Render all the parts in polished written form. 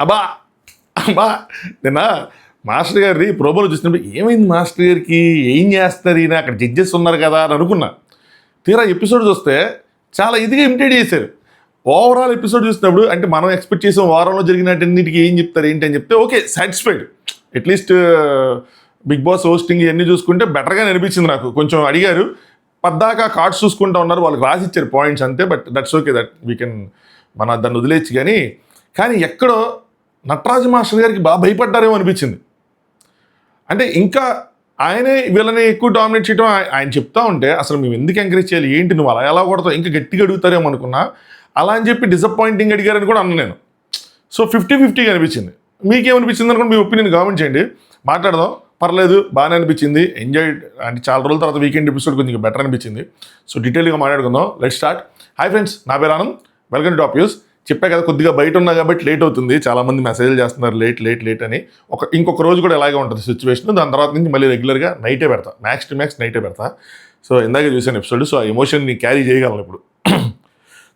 అబ్బా అబ్బా నిన్న మాస్టర్ గారి ప్రోమోలో చూసినప్పుడు ఏమైంది మాస్టర్ గారికి, ఏం చేస్తారు ఈయన, అక్కడ జడ్జెస్ ఉన్నారు కదా అని అనుకున్నా. తీరా ఎపిసోడ్ చూస్తే చాలా ఇదిగా ఇమిటేట్ చేశారు. ఓవరాల్ ఎపిసోడ్ చూసినప్పుడు అంటే మనం ఎక్స్పెక్ట్ చేసిన వారంలో జరిగినన్నిటికీ ఏం చెప్తారు ఏంటి అని చెప్తే okay satisfied. At least Bigg Boss hosting ఇవన్నీ చూసుకుంటే బెటర్గా అనిపించింది నాకు. కొంచెం అడిగారు, పద్దాకా కార్డ్స్ చూసుకుంటూ ఉన్నారు, వాళ్ళకి రాసి ఇచ్చారు పాయింట్స్ అంతే. But that's okay, that we can మన దాన్ని వదిలేచ్చు. కానీ ఎక్కడో నటరాజు మాస్టర్ గారికి బాగా భయపడ్డారేమో అనిపించింది. అంటే ఇంకా ఆయనే వీళ్ళని ఎక్కువ డామినేట్ చేయడం ఆయన చెప్తా ఉంటే అసలు మేము ఎందుకు ఎంకరేజ్ చేయాలి, ఏంటి నువ్వు అలా ఎలా కొడతావు, ఇంకా గట్టిగా అడుగుతారేమో అనుకున్నా. అలా అని చెప్పి డిసప్పాయింటింగ్ అడిగారని కూడా అన్నా నేను. సో 50-50 అనిపించింది. మీకేమనిపించింది అనుకోండి, మీ ఒపీనియన్ కామెంట్ చేయండి, మాట్లాడదాం. పర్లేదు, బాగానే అనిపించింది, ఎంజాయ్. అంటే చాలా రోజుల తర్వాత వీకెండ్ ఎపిసోడ్ కొంచెం బెటర్ అనిపించింది. సో డీటెయిల్గా మాట్లాడుకుందాం. Let's start. హాయ్ ఫ్రెండ్స్, నా పేరు Anand, welcome to top news. చెప్పా కదా కొద్దిగా బయట ఉన్నా కాబట్టి లేట్ అవుతుంది. చాలామంది మెసేజ్లు చేస్తున్నారు లేట్ అని. ఇంకొక రోజు కూడా ఇలాగే ఉంటుంది సిచ్యువేషన్. దాని తర్వాత నుంచి మళ్ళీ రెగ్యులర్గా నైటే పెడతా, మ్యాక్స్ టు మ్యాక్స్ నైటే పెడతా. సో ఇందాకే చూసాను ఎపిసోడ్, సో ఆ ఎమోషన్ని క్యారీ చేయగలను ఇప్పుడు.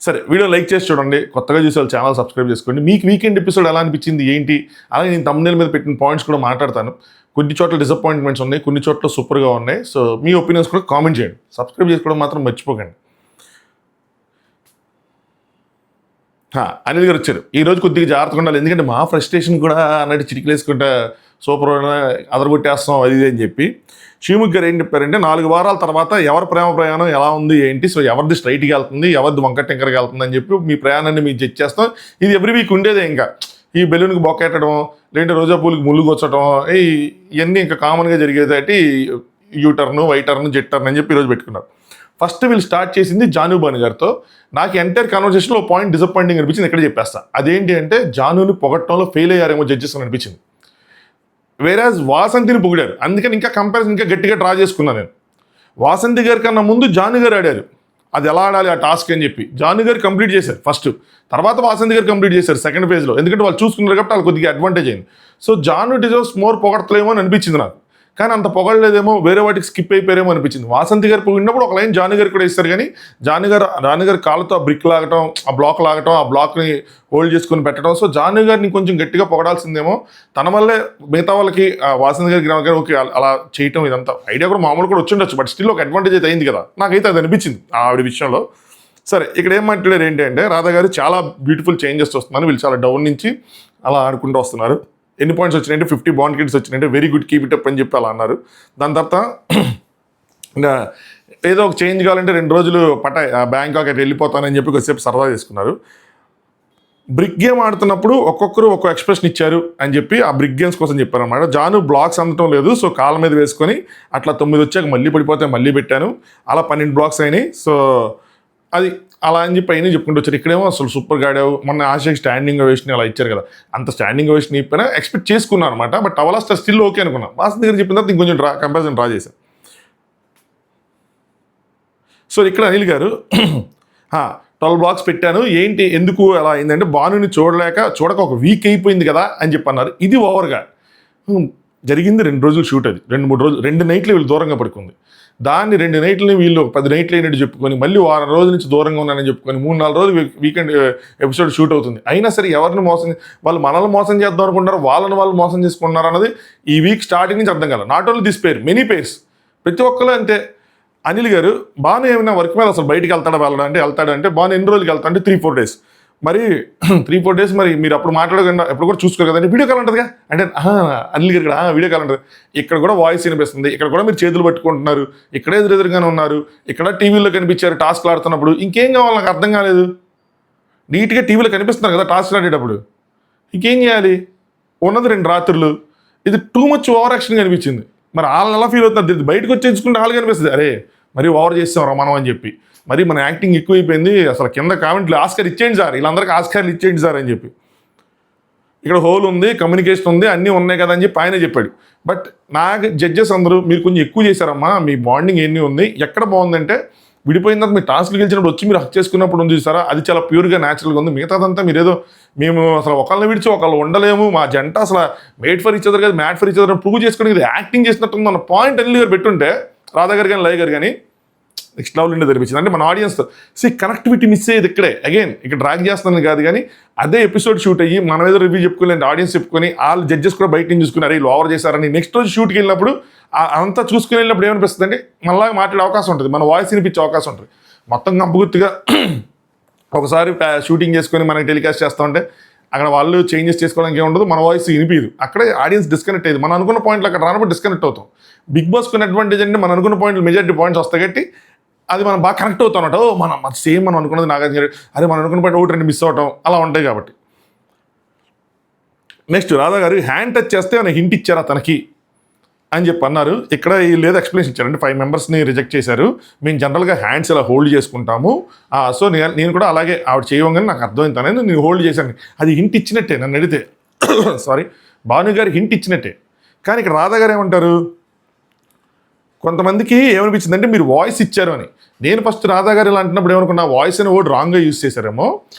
సరే, వీడియో లైక్ చేసి చూడండి, కొత్తగా చూసే వాళ్ళు ఛానల్ సబ్స్క్రైబ్ చేసుకోండి. మీకు వీకెండ్ ఎపిసోడ్ ఎలా అనిపించింది ఏంటి, అలాగే నేను thumbnail మీద పెట్టిన పాయింట్స్ కూడా మాట్లాడతాను. కొన్ని చోట్ల డిసప్పాయింట్మెంట్స్ ఉన్నాయి, కొన్ని చోట్ల సూపర్గా ఉన్నాయి. సో మీ ఒపీనియన్స్ కూడా కామెంట్ చేయండి. సబ్స్క్రైబ్ చేసుకోవడం మాత్రం మర్చిపోకండి. అనిల్ గారు వచ్చారు. ఈరోజు కొద్దిగా జాగ్రత్తగా ఉండాలి, ఎందుకంటే మా ఫ్రస్ట్రేషన్ కూడా అన్నట్టు చిటికలేసుకుంటా సూపర్ అదరగొట్టేస్తాం అది ఇది అని చెప్పి. శ్రీముఖ్ గారు ఏం చెప్పారంటే 4 వారాల తర్వాత ఎవరి ప్రేమ ప్రయాణం ఎలా ఉంది ఏంటి, సో ఎవరిది స్ట్రైట్గా వెళ్తుంది, ఎవరిది వంక టెంకర్గా వెళ్తుంది అని చెప్పి మీ ప్రయాణాన్ని మీకు జడ్జ్ చేస్తాం. ఇది ఎవ్రీ వీక్ ఉండేదే. ఇంకా ఈ బెలూన్కి బొక్కెట్టడం, లేదంటే రోజా పూలకి ముళ్ళు కొచ్చడం, ఇవన్నీ ఇంకా కామన్గా జరిగేదాటి యూటర్ను, వైటర్ను, జెట్టర్ను అని చెప్పి ఈరోజు పెట్టుకున్నారు. ఫస్ట్ వీళ్ళు స్టార్ట్ చేసింది జానుబాని గారితో. నాకు ఎంటైర్ కన్వర్సేషన్లో పాయింట్ డిసప్పాయింటింగ్ అనిపించింది, ఎక్కడ చెప్పేస్తా. అదేంటి అంటే జానుని పొగట్టడంలో ఫెయిల్ అయ్యారేమో జడ్జెస్ అని అనిపించింది. వేరాజ్ వాసంతిని పొగిడారు, అందుకని ఇంకా కంపారిజన్ ఇంకా గట్టిగా డ్రా చేసుకున్నాను నేను. వాసంతి గారి కన్నా ముందు జాను గారు ఆడారు, అది ఎలా ఆడాలి ఆ టాస్క్ అని చెప్పి. జాను గారు కంప్లీట్ చేశారు ఫస్ట్, తర్వాత వాసంతి గారు కంప్లీట్ చేశారు సెకండ్ ఫేజ్లో. ఎందుకంటే వాళ్ళు చూసుకున్నారు కాబట్టి వాళ్ళు కొద్దిగా అడ్వాంటేజ్ అయింది. సో జాను డిజర్వ్స్ మోర్ పొగడతలేమో అని అనిపించింది నాకు. కానీ అంత పొగడలేదేమో, వేరే వాటికి స్కిప్ అయిపోయారేమో అనిపించింది. వాసంతి గారు పొగిడినప్పుడు ఒక లైన్ జాను గారు కూడా ఇస్తారు, కానీ జాను గారు కాళ్ళతో ఆ బ్రిక్ లాగటం, ఆ బ్లాక్ని హోల్డ్ చేసుకుని పెట్టడం. సో జాను గారిని కొంచెం గట్టిగా పొగడాల్సిందేమో. తన వల్లే మిగతా వాళ్ళకి వాసంతి గారికి ఓకే అలా చేయటం, ఇదంతా ఐడియా కూడా మామూలు కూడా వచ్చి ఉండొచ్చు. బట్ స్టిల్ ఒక అడ్వాంటేజ్ అయితే అయింది కదా, నాకైతే అది అనిపించింది ఆవిడ విషయంలో. సరే, ఇక్కడ ఏం మాట్లాడారు ఏంటి అంటే, రాధా గారు చాలా బ్యూటిఫుల్ చేంజెస్ వస్తున్నారు, వీళ్ళు చాలా డౌన్ నుంచి అలా ఆడుకుంటూ వస్తున్నారు. ఎన్ని పాయింట్స్ వచ్చినాయంటే 50 బాండ్ కిడ్స్ వచ్చినాయంటే very good, keep it up అని చెప్పి అలా అన్నారు. దాని తర్వాత ఇంకా ఏదో ఒక చేంజ్ కావాలంటే 2 రోజులు బ్యాంకాక్ అట్లా వెళ్ళిపోతానని చెప్పి కొద్దిసేపు సరదా చేసుకున్నారు. బ్రిక్ గేమ్ ఆడుతున్నప్పుడు ఒక్కొక్కరు ఒక్కొక్క ఎక్స్ప్రెషన్ ఇచ్చారు అని చెప్పి ఆ బ్రిక్ గేమ్స్ కోసం చెప్పారు అనమాట. జాను బ్లాక్స్ అందటం లేదు, సో కాళ్ళ మీద వేసుకొని అట్లా 9 వచ్చాక మళ్ళీ పడిపోతే మళ్ళీ పెట్టాను, అలా 12 బ్లాక్స్ అయినాయి. సో అది అలా అని చెప్పి అయినా చెప్పుకుంటూ వచ్చారు. ఇక్కడేమో అసలు సూపర్గా ఆడావు, మొన్న ఆశకి స్టాండింగ్ ఓవేషన్ అలా ఇచ్చారు కదా, అంత స్టాండింగ్ ఓవేషన్ ఇప్పినా ఎక్స్పెక్ట్ చేసుకున్నాను అనమాట. బట్ అవలా స్టిల్ ఓకే అనుకున్నా. వాసంతి గారు చెప్పిన తర్వాత ఇంకొంచెం కంపారిజన్ డ్రా చేశాను. సో ఇక్కడ అనిల్ గారు 12 బ్లాక్స్ పెట్టాను, ఏంటి ఎందుకు అలా అయిందంటే భానుని చూడక ఒక వీక్ అయిపోయింది కదా అని చెప్పి అన్నారు. ఇది ఓవర్గా జరిగింది. 2 రోజులు షూట్, అది 2-3 రోజులు, 2 నైట్లు వీళ్ళు దూరంగా పడుకుంది. దాన్ని 2 నైట్లని వీళ్ళు 10 నైట్లు అయినట్టు చెప్పుకొని మళ్ళీ వారం రోజుల నుంచి దూరంగా ఉన్నానని చెప్పుకొని 3-4 రోజులు వీకెండ్ ఎపిసోడ్ షూట్ అవుతుంది. అయినా సరే ఎవరిని వాళ్ళు మనల్ని మోసం చేద్దాం అనుకుంటారు, వాళ్ళు మోసం చేసుకుంటున్నారు అన్నది ఈ వీక్ స్టార్టింగ్ నుంచి అర్థం కాదు. Not only this pair, many pairs, ప్రతి ఒక్కరు అంతే. అనిల్ గారు బాను ఏమైనా వర్క్ మీద అసలు బయటికి వెళ్తాడంటే బాను ఎన్ని రోజులకి వెళ్తా అంటే 3-4 డేస్. మరి 3-4 డేస్ మరి మీరు అప్పుడు మాట్లాడకుండా ఎప్పుడు కూడా చూసుకోరు కదండి, వీడియో కాల్ ఉంటుందిగా అంటే అనిల్ గారు ఇక్కడ వీడియో కాల్ ఉంటుంది, ఇక్కడ కూడా వాయిస్ వినిపిస్తుంది, ఇక్కడ కూడా మీరు చేతులు పట్టుకుంటున్నారు, ఇక్కడే ఎదురుగానే ఉన్నారు, ఇక్కడ టీవీలో కనిపించారు టాస్క్లు ఆడుతున్నప్పుడు, ఇంకేం కావాలి నాకు అర్థం కాలేదు. నీట్గా టీవీలో కనిపిస్తున్నారు కదా టాస్క్లు ఆడేటప్పుడు, ఇంకేం చేయాలి? ఉన్నది 2 రాత్రులు, ఇది టూ మచ్ ఓవర్ యాక్షన్ అనిపించింది. మరి వాళ్ళని ఎలా ఫీల్ అవుతున్నారు, బయటకు వచ్చేసుకుంటే వాళ్ళు కనిపిస్తుంది, అరే మరి ఓవర్ చేస్తాం మనం అని చెప్పి, మరి మన యాక్టింగ్ ఎక్కువైపోయింది, అసలు కింద కామెంట్లు ఆస్కార్ ఇచ్చేయండి సార్, వీళ్ళందరికీ ఆస్కార్లు ఇచ్చేయండి సార్ అని చెప్పి. ఇక్కడ హోల్ ఉంది, కమ్యూనికేషన్ ఉంది, అన్నీ ఉన్నాయి కదా అని చెప్పి ఆయన చెప్పాడు. బట్ నాకు జడ్జెస్ అందరూ మీరు కొంచెం ఎక్కువ చేశారమ్మా, మీ బాండింగ్ ఎన్ని ఉంది, ఎక్కడ బాగుందంటే విడిపోయిన తర్వాత మీరు టాస్క్లు గెలిచినప్పుడు వచ్చి మీరు హక్ చేసుకున్నప్పుడు ఉంది చూసారా, అది చాలా ప్యూర్గా న్యాచురల్గా ఉంది. మిగతాదంతా మీరు మేము అసలు ఒకళ్ళని విడిచి ఒకళ్ళు ఉండలేము, మా జంట అసలు మేడ్ ఫర్ ఇచ్ అదర్ కదా, mad for each other prove చేసుకోవడానికి ఇది యాక్టింగ్ చేసినట్టుంది అన్న పాయింట్ అనిల్ గారు పెట్టుంటే, రాధా గారు కానీ లయ గారు కానీ నెక్స్ట్ లెవెల్ నుండి తెరిపించింది. అంటే మన ఆడియన్స్తో కనెక్టివిటీ మిస్ అయ్యేది ఇక్కడే. అగైన్ ఇక్కడ డ్రాగ్ చేస్తాను కాదు, కానీ అదే ఎపిసోడ్ షూట్ అయ్యి మనం ఏదో రివ్యూ చెప్పుకోలేండి, ఆడియన్స్ చెప్పుకొని వాళ్ళు జడ్జెస్ కూడా బయట నుంచి చూసుకుని అరే వీళ్ళు ఓవర్ చేశారని నెక్స్ట్ రోజు షూట్కి వెళ్ళినప్పుడు అంతా చూసుకుని వెళ్ళినప్పుడు ఏమనిపిస్తుంది అంటే మళ్ళీ మాట్లాడే అవకాశం ఉంటుంది, మన వాయిస్ వినిపించే అవకాశం ఉంటుంది. మొత్తం కంపుగుర్తిగా ఒకసారి షూటింగ్ చేసుకొని మనకి టెలికాస్ట్ చేస్తూ ఉంటే అక్కడ వాళ్ళు చేంజెస్ చేసుకోవడానికి ఏముండదు, మన వాయిస్ వినిపించదు, అక్కడే ఆడియన్స్ డిస్కనెక్ట్ అయ్యేది. మనం అనుకున్న పాయింట్లు అక్కడ రానప్పుడు డిస్కనెక్ట్ అవుతాం. బిగ్ బాస్కి ఉన్న అడ్వాంటేజ్ అంటే మనం అనుకున్న పాయింట్లు మెజారిటీ పాయింట్స్ వస్తాయి కాబట్టి అది మనం బాగా కనెక్ట్ అవుతాం అన్నట్టు. మనం సేమ్ మనం అనుకున్నది నాగార్జున గారు అదే మనం అనుకున్న పాయింట్ ఒకటి రెండు మిస్ అవటం అలా ఉంటాయి కాబట్టి. నెక్స్ట్ రాధా గారు హ్యాండ్ టచ్ చేస్తే ఆయన హింట్ ఇచ్చారా తనకి అని చెప్పి అన్నారు. ఇక్కడ లేదు ఎక్స్ప్లెనేషన్ ఇచ్చారు. అంటే 5 మెంబర్స్ని రిజెక్ట్ చేశారు, మేము జనరల్గా హ్యాండ్స్ ఇలా హోల్డ్ చేసుకుంటాము, సో నేను కూడా అలాగే ఆవిడ చేయగానే నాకు అర్థమైందని నేను హోల్డ్ చేశాను. అది హింట్ ఇచ్చినట్టే నన్ను అడిగితే సారీ భాను గారు హింట్ ఇచ్చినట్టే. కానీ ఇక్కడ రాధా గారు ఏమంటారు, కొంతమందికి ఏమనిపించిందంటే మీరు వాయిస్ ఇచ్చారు అని. నేను ఫస్ట్ రాధా గారు ఇలా అంటున్నప్పుడు ఏమనుకున్నా వాయిస్ అని వర్డ్ రాంగ్గా యూజ్ చేశారేమో,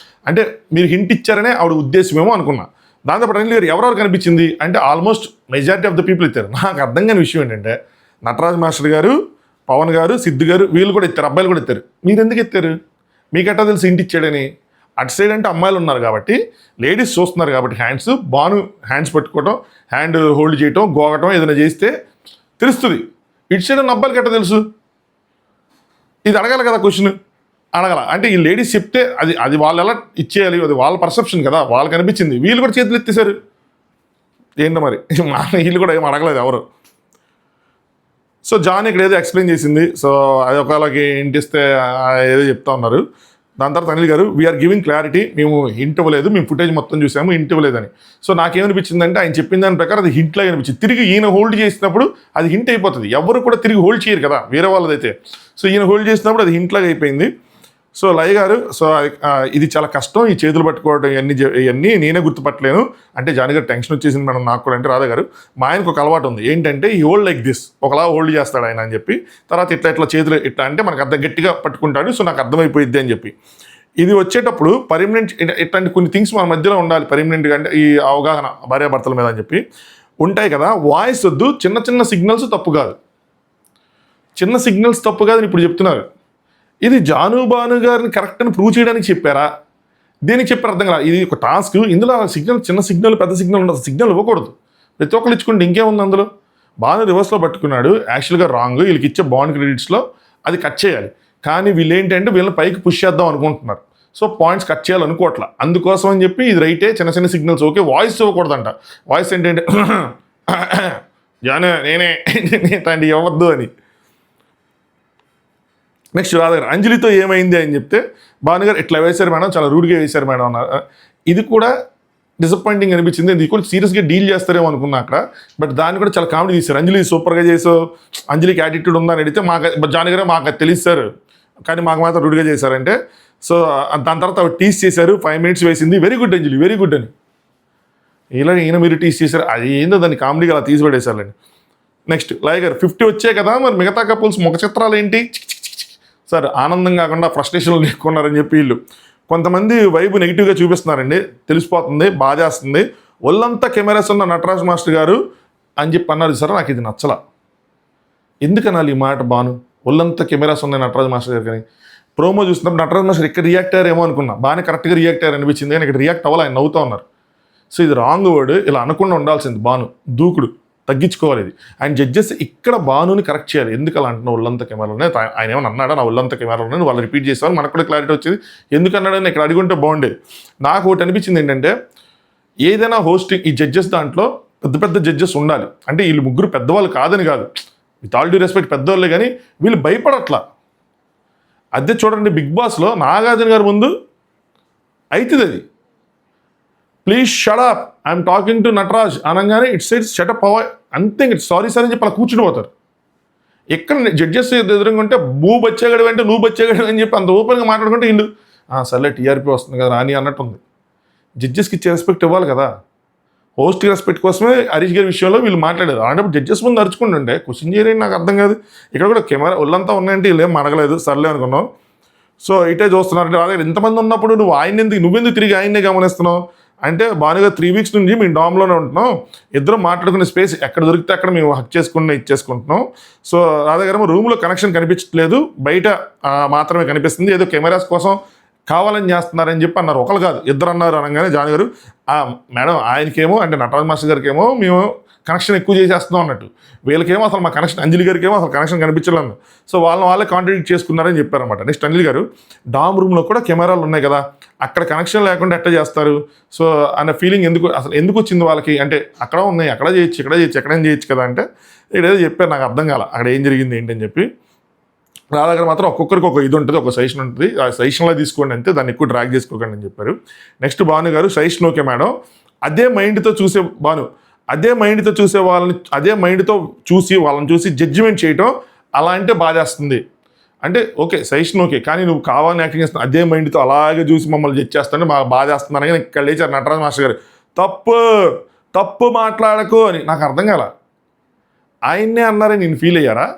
అంటే మీరు హింట్ ఇచ్చారనే ఆవిడ ఉద్దేశమేమో అనుకున్నా. దాంతోపాటు అనిల్ గారు ఎవరెవరు కనిపించింది అంటే almost majority of the people ఇచ్చారు. నాకు అర్థం కాని విషయం ఏంటంటే నటరాజ్ మాస్టర్ గారు, పవన్ గారు, సిద్ధు గారు వీళ్ళు కూడా ఇస్తారు, అబ్బాయిలు కూడా ఇస్తారు. మీరు ఎందుకు ఇస్తారు? మీకెట్టా తెలిసి ఇంటి ఇచ్చాడని? అటు సైడ్ అంటే అమ్మాయిలు ఉన్నారు కాబట్టి, లేడీస్ చూస్తున్నారు కాబట్టి హ్యాండ్స్, బాను హ్యాండ్స్ పెట్టుకోవటం, హ్యాండ్ హోల్డ్ చేయటం, గోగటం ఏదైనా చేస్తే తెలుస్తుంది. ఇటు సైడ్ ఉన్న అబ్బాయిలకి ఎట్టా తెలుసు? ఇది అడగాలి కదా క్వశ్చన్, అడగల. అంటే ఈ లేడీస్ చెప్తే అది వాళ్ళు ఎలా ఇచ్చేయాలి, అది వాళ్ళ పర్సెప్షన్ కదా, వాళ్ళకి అనిపించింది. వీళ్ళు కూడా చేతులు ఎత్తేసారు. ఏంటో మరి వీళ్ళు కూడా ఏం అడగలేదు ఎవరు. సో జాన్ ఇక్కడ ఏదో ఎక్స్ప్లెయిన్ చేసింది. సో అది ఒకవేళకి ఇంటి ఇస్తే ఏదో చెప్తా ఉన్నారు. దాని తర్వాత అనిల్ గారు వీఆర్ గివింగ్ క్లారిటీ, మేము హింట్ ఇవ్వలేదు, మేము ఫుటేజ్ మొత్తం చూసాము, హింట్ ఇవ్వలేదని. సో నాకేమనిపించింది అంటే ఆయన చెప్పిన దాని ప్రకారం అది హింట్లాగా అనిపించింది. తిరిగి ఈయన హోల్డ్ చేసినప్పుడు అది హింట్ అయిపోతుంది. ఎవరు కూడా తిరిగి హోల్డ్ చేయరు కదా వేరే వాళ్ళదైతే. సో ఈయన హోల్డ్ చేసినప్పుడు అది హింట్లాగా అయిపోయింది. సో లయ గారు, సో ఇది చాలా కష్టం, ఈ చేతులు పట్టుకోవడం ఇవన్నీ నేనే గుర్తుపట్టలేను అంటే జాని గారు టెన్షన్ వచ్చేసింది మేడం నాకు కూడా. అంటే రాధా గారు మా ఆయనకు ఒక అలవాటు ఉంది ఏంటంటే ఈ హోల్డ్ లైక్ దిస్, ఒకలా హోల్డ్ చేస్తాడు ఆయన అని చెప్పి, తర్వాత ఇట్లా చేతులు ఇట్లా అంటే మనకు అర్థం గట్టిగా పట్టుకుంటాడు, సో నాకు అర్థమైపోయిద్ది అని చెప్పి. ఇది వచ్చేటప్పుడు పర్మనెంట్ ఇట్లాంటి కొన్ని థింగ్స్ మన మధ్యలో ఉండాలి పర్మనెంట్గా, అంటే ఈ అవగాహన భార్యాభర్తల మీద అని చెప్పి ఉంటాయి కదా. వాయిస్ వద్దు, చిన్న చిన్న సిగ్నల్స్ తప్పు కాదు, చిన్న సిగ్నల్స్ తప్పు కాదని ఇప్పుడు చెప్తున్నారు. ఇది జాను భాను గారిని కరెక్ట్ అని ప్రూవ్ చేయడానికి చెప్పారా, దేనికి చెప్పారు అర్థం కదా. ఇది ఒక టాస్క్, ఇందులో సిగ్నల్ చిన్న సిగ్నల్ పెద్ద సిగ్నల్ ఉండదు, సిగ్నల్ ఇవ్వకూడదు. ప్రతి ఒక్కరు ఇచ్చుకుంటే ఇంకేముంది అందులో. భాను రివర్స్లో పట్టుకున్నాడు, యాక్చువల్గా రాంగ్, వీళ్ళకి ఇచ్చే బాండ్ క్రెడిట్స్లో అది కట్ చేయాలి. కానీ వీళ్ళు ఏంటంటే వీళ్ళని పైకి పుష్ చేద్దాం అనుకుంటున్నారు, సో పాయింట్స్ కట్ చేయాలనుకోవట్లా. అందుకోసం అని చెప్పి ఇది రైటే, చిన్న చిన్న సిగ్నల్స్ ఓకే, వాయిస్ ఇవ్వకూడదంట. వాయిస్ ఏంటంటే జాను నేనే ఇట్లాంటి ఇవ్వద్దు అని. నెక్స్ట్ రాధా గారు అంజలితో ఏమైంది అని చెప్తే భానుగారు ఇట్లా వేశారు మేడం, చాలా రూడ్గా వేశారు మేడం అన్నారు. ఇది కూడా డిసప్పాయింటింగ్ అనిపించింది. ఇది కూడా సీరియస్గా డీల్ చేస్తారేమో అనుకున్నా అక్కడ, బట్ దాన్ని కూడా చాలా కామెడీ తీశారు. అంజలి సూపర్గా చేసావు, అంజలికి యాటిట్యూడ్ ఉందని అడిగితే జాని గారు మాకు తెలియస్తారు కానీ మాకు మాత్రం రూడ్గా చేశారంటే, సో దాని తర్వాత టీస్ చేశారు. 5 minutes వేసింది, వెరీ గుడ్ అంజలి వెరీ గుడ్ అని. ఇలా ఈయన మీరు టీస్ చేశారు, అది ఏందో దాన్ని కామెడీగా అలా తీసిపడేశారండి. నెక్స్ట్ లయ గారు 50 వచ్చాయి కదా, మరి మిగతా కపుల్స్ ముఖ చిత్రాలు ఏంటి సార్? ఆనందం కాకుండా ఫ్రస్ట్రేషన్లు లేకున్నారని చెప్పి వీళ్ళు కొంతమంది వైపు నెగిటివ్గా చూపిస్తున్నారండి, తెలిసిపోతుంది, బాధ చేస్తుంది. ఒళ్ళంతా కెమెరాస్ ఉన్న నటరాజ్ మాస్టర్ గారు అని చెప్పి అన్నారు సార్, నాకు ఇది నచ్చల. ఎందుకనాలి ఈ మాట భాను, ఒళ్ళంతా కెమెరాస్ ఉన్నాయి నటరాజ్ మాస్టర్ గారు. కానీ ప్రోమో చూసినప్పుడు నటరాజ్ మాస్టర్ ఇక్కడ రియాక్ట్ అయ్యారేమో అనుకున్నా, బాగానే కరెక్ట్గా రియాక్ట్ అయ్యారు అనిపించింది, కానీ ఇక్కడ రియాక్ట్ అవ్వాలి, ఆయన నవ్వుతూ ఉన్నారు. సో ఇది రాంగ్ వర్డ్, ఇలా అనకుండా ఉండాల్సింది. భాను దూకుడు తగ్గించుకోవాలి ఇది. ఆయన జడ్జెస్ ఇక్కడ భానుని కరెక్ట్ చేయాలి, ఎందుకు అలా అంటున్నా ఒళ్ళంతా కెమెరాలోనే. ఆయన ఏమన్నా అన్నాడా నా ఒళ్ళంతా కెమెరాలోనే, వాళ్ళు రిపీట్ చేసేవాళ్ళు, మనకు కూడా క్లారిటీ వచ్చేది ఎందుకు అన్నాడని ఇక్కడ అడిగుంటే బాగుండేది. నాకు ఒకటి అనిపించింది ఏంటంటే ఏదైనా హోస్టింగ్ ఈ జడ్జెస్ దాంట్లో పెద్ద పెద్ద జడ్జెస్ ఉండాలి. అంటే వీళ్ళు ముగ్గురు పెద్దవాళ్ళు కాదని కాదు, విత్ ఆల్ డ్యూ రెస్పెక్ట్ పెద్దవాళ్ళే, కానీ వీళ్ళు భయపడట్లా. అదే చూడండి బిగ్ బాస్లో నాగార్జున గారి ముందు అవుతుంది అది, please shut up I'm talking to Nataraj అనగానే ఇట్స్ సైడ్స్ షటప్ అవాయ్ అంతే, సారీ సార్ అని చెప్పి అలా కూర్చుని పోతారు. ఎక్కడ జడ్జెస్ ఎదురుగా ఉంటే నువ్వు బచ్చేగడు అంటే నువ్వు బచ్చేగడు అని చెప్పి అంత ఓపెన్గా మాట్లాడుకుంటే వీళ్ళు సర్లే టీఆర్పీ వస్తుంది కదా రాని అన్నట్టుంది. జడ్జెస్కి ఇచ్చే రెస్పెక్ట్ ఇవ్వాలి కదా. హోస్ట్కి రెస్పెక్ట్ కోసమే హరీష్ గారి విషయంలో వీళ్ళు మాట్లాడారు. అలాంటప్పుడు జడ్జెస్ ముందు అరుచుకుంటుంటే క్వశ్చన్ చేయలేని నాకు అర్థం కాదు. ఇక్కడ కూడా కెమెరా ఒళ్ళంతా ఉన్నాయంటే వీళ్ళు ఏం అడగలేదు, సర్లే అనుకున్నాం. సో ఇటే చూస్తున్నారు అంటే ఇంతమంది ఉన్నప్పుడు నువ్వు నువ్వెందుకు తిరిగి ఆయన్నే గమనిస్తున్నావు అంటే భానుగా 3 వీక్స్ నుంచి మేము డామ్లోనే ఉంటున్నాం, ఇద్దరం మాట్లాడుకునే స్పేస్ ఎక్కడ దొరికితే అక్కడ మేము హక్ చేసుకుని ఇచ్చేసుకుంటున్నాం. సో రాధా గారు రూమ్లో కనెక్షన్ కనిపించట్లేదు, బయట మాత్రమే కనిపిస్తుంది, ఏదో కెమెరాస్ కోసం కావాలని చేస్తున్నారని చెప్పి అన్నారు. ఒకరు కాదు, ఇద్దరు అన్నారు. అనగానే జాన్ గారు మేడం ఆయనకేమో అంటే నటరాజ్ మాస్టర్ గారికి ఏమో మేము కనెక్షన్ ఎక్కువ చేసేస్తున్నాం అన్నట్టు, వీళ్ళకేమో అసలు మా కనెక్షన్, అంజలి గారికి ఏమో అసలు కనెక్షన్ కనిపించలేదు. సో వాళ్ళే కాంట్రాక్ట్ చేసుకున్నారని చెప్పారనమాట. నెక్స్ట్ అంజలి గారు డామ్ రూమ్లో కూడా కెమెరాలు ఉన్నాయి కదా, అక్కడ కనెక్షన్ లేకుండా ఎట్లా చేస్తారు సో అనే ఫీలింగ్ ఎందుకు వచ్చింది వాళ్ళకి అంటే అక్కడ ఉన్నాయి, అక్కడ చేయొచ్చు, ఎక్కడైనా చేయొచ్చు కదా అంటే ఏదో చెప్పారు. నాకు అర్థం కాల అక్కడ ఏం జరిగింది ఏంటని చెప్పి. రాధా గారు మాత్రం ఒక్కొక్కరికి ఒక ఇది ఉంటుంది, ఒక సజెషన్ ఉంటుంది, ఆ సజెషన్లో తీసుకోండి అంతే, దాన్ని ఎక్కువ డ్రాగ్ చేసుకోకండి అని చెప్పారు. నెక్స్ట్ భాను గారు సజెషన్ ఓకే మేడం, అదే మైండ్తో చూసే భాను, అదే మైండ్తో చూసే వాళ్ళని, అదే మైండ్తో వాళ్ళని చూసి జడ్జిమెంట్ చేయటం అలా అంటే బాధేస్తుంది. అంటే ఓకే సజెషన్ ఓకే, కానీ నువ్వు కావాలని యాక్టింగ్ చేస్తున్నావు, అదే మైండ్తో అలాగే చూసి మమ్మల్ని జడ్జ్ చేస్తాను బాగా బాధేస్తున్నాను. కానీ ఇక్కడ లేచారు నటరాజ్ మాస్టర్ గారు, తప్పు మాట్లాడకు అని. నాకు అర్థం కాల, ఆయన్నే అన్నారని నేను ఫీల్ అయ్యారా?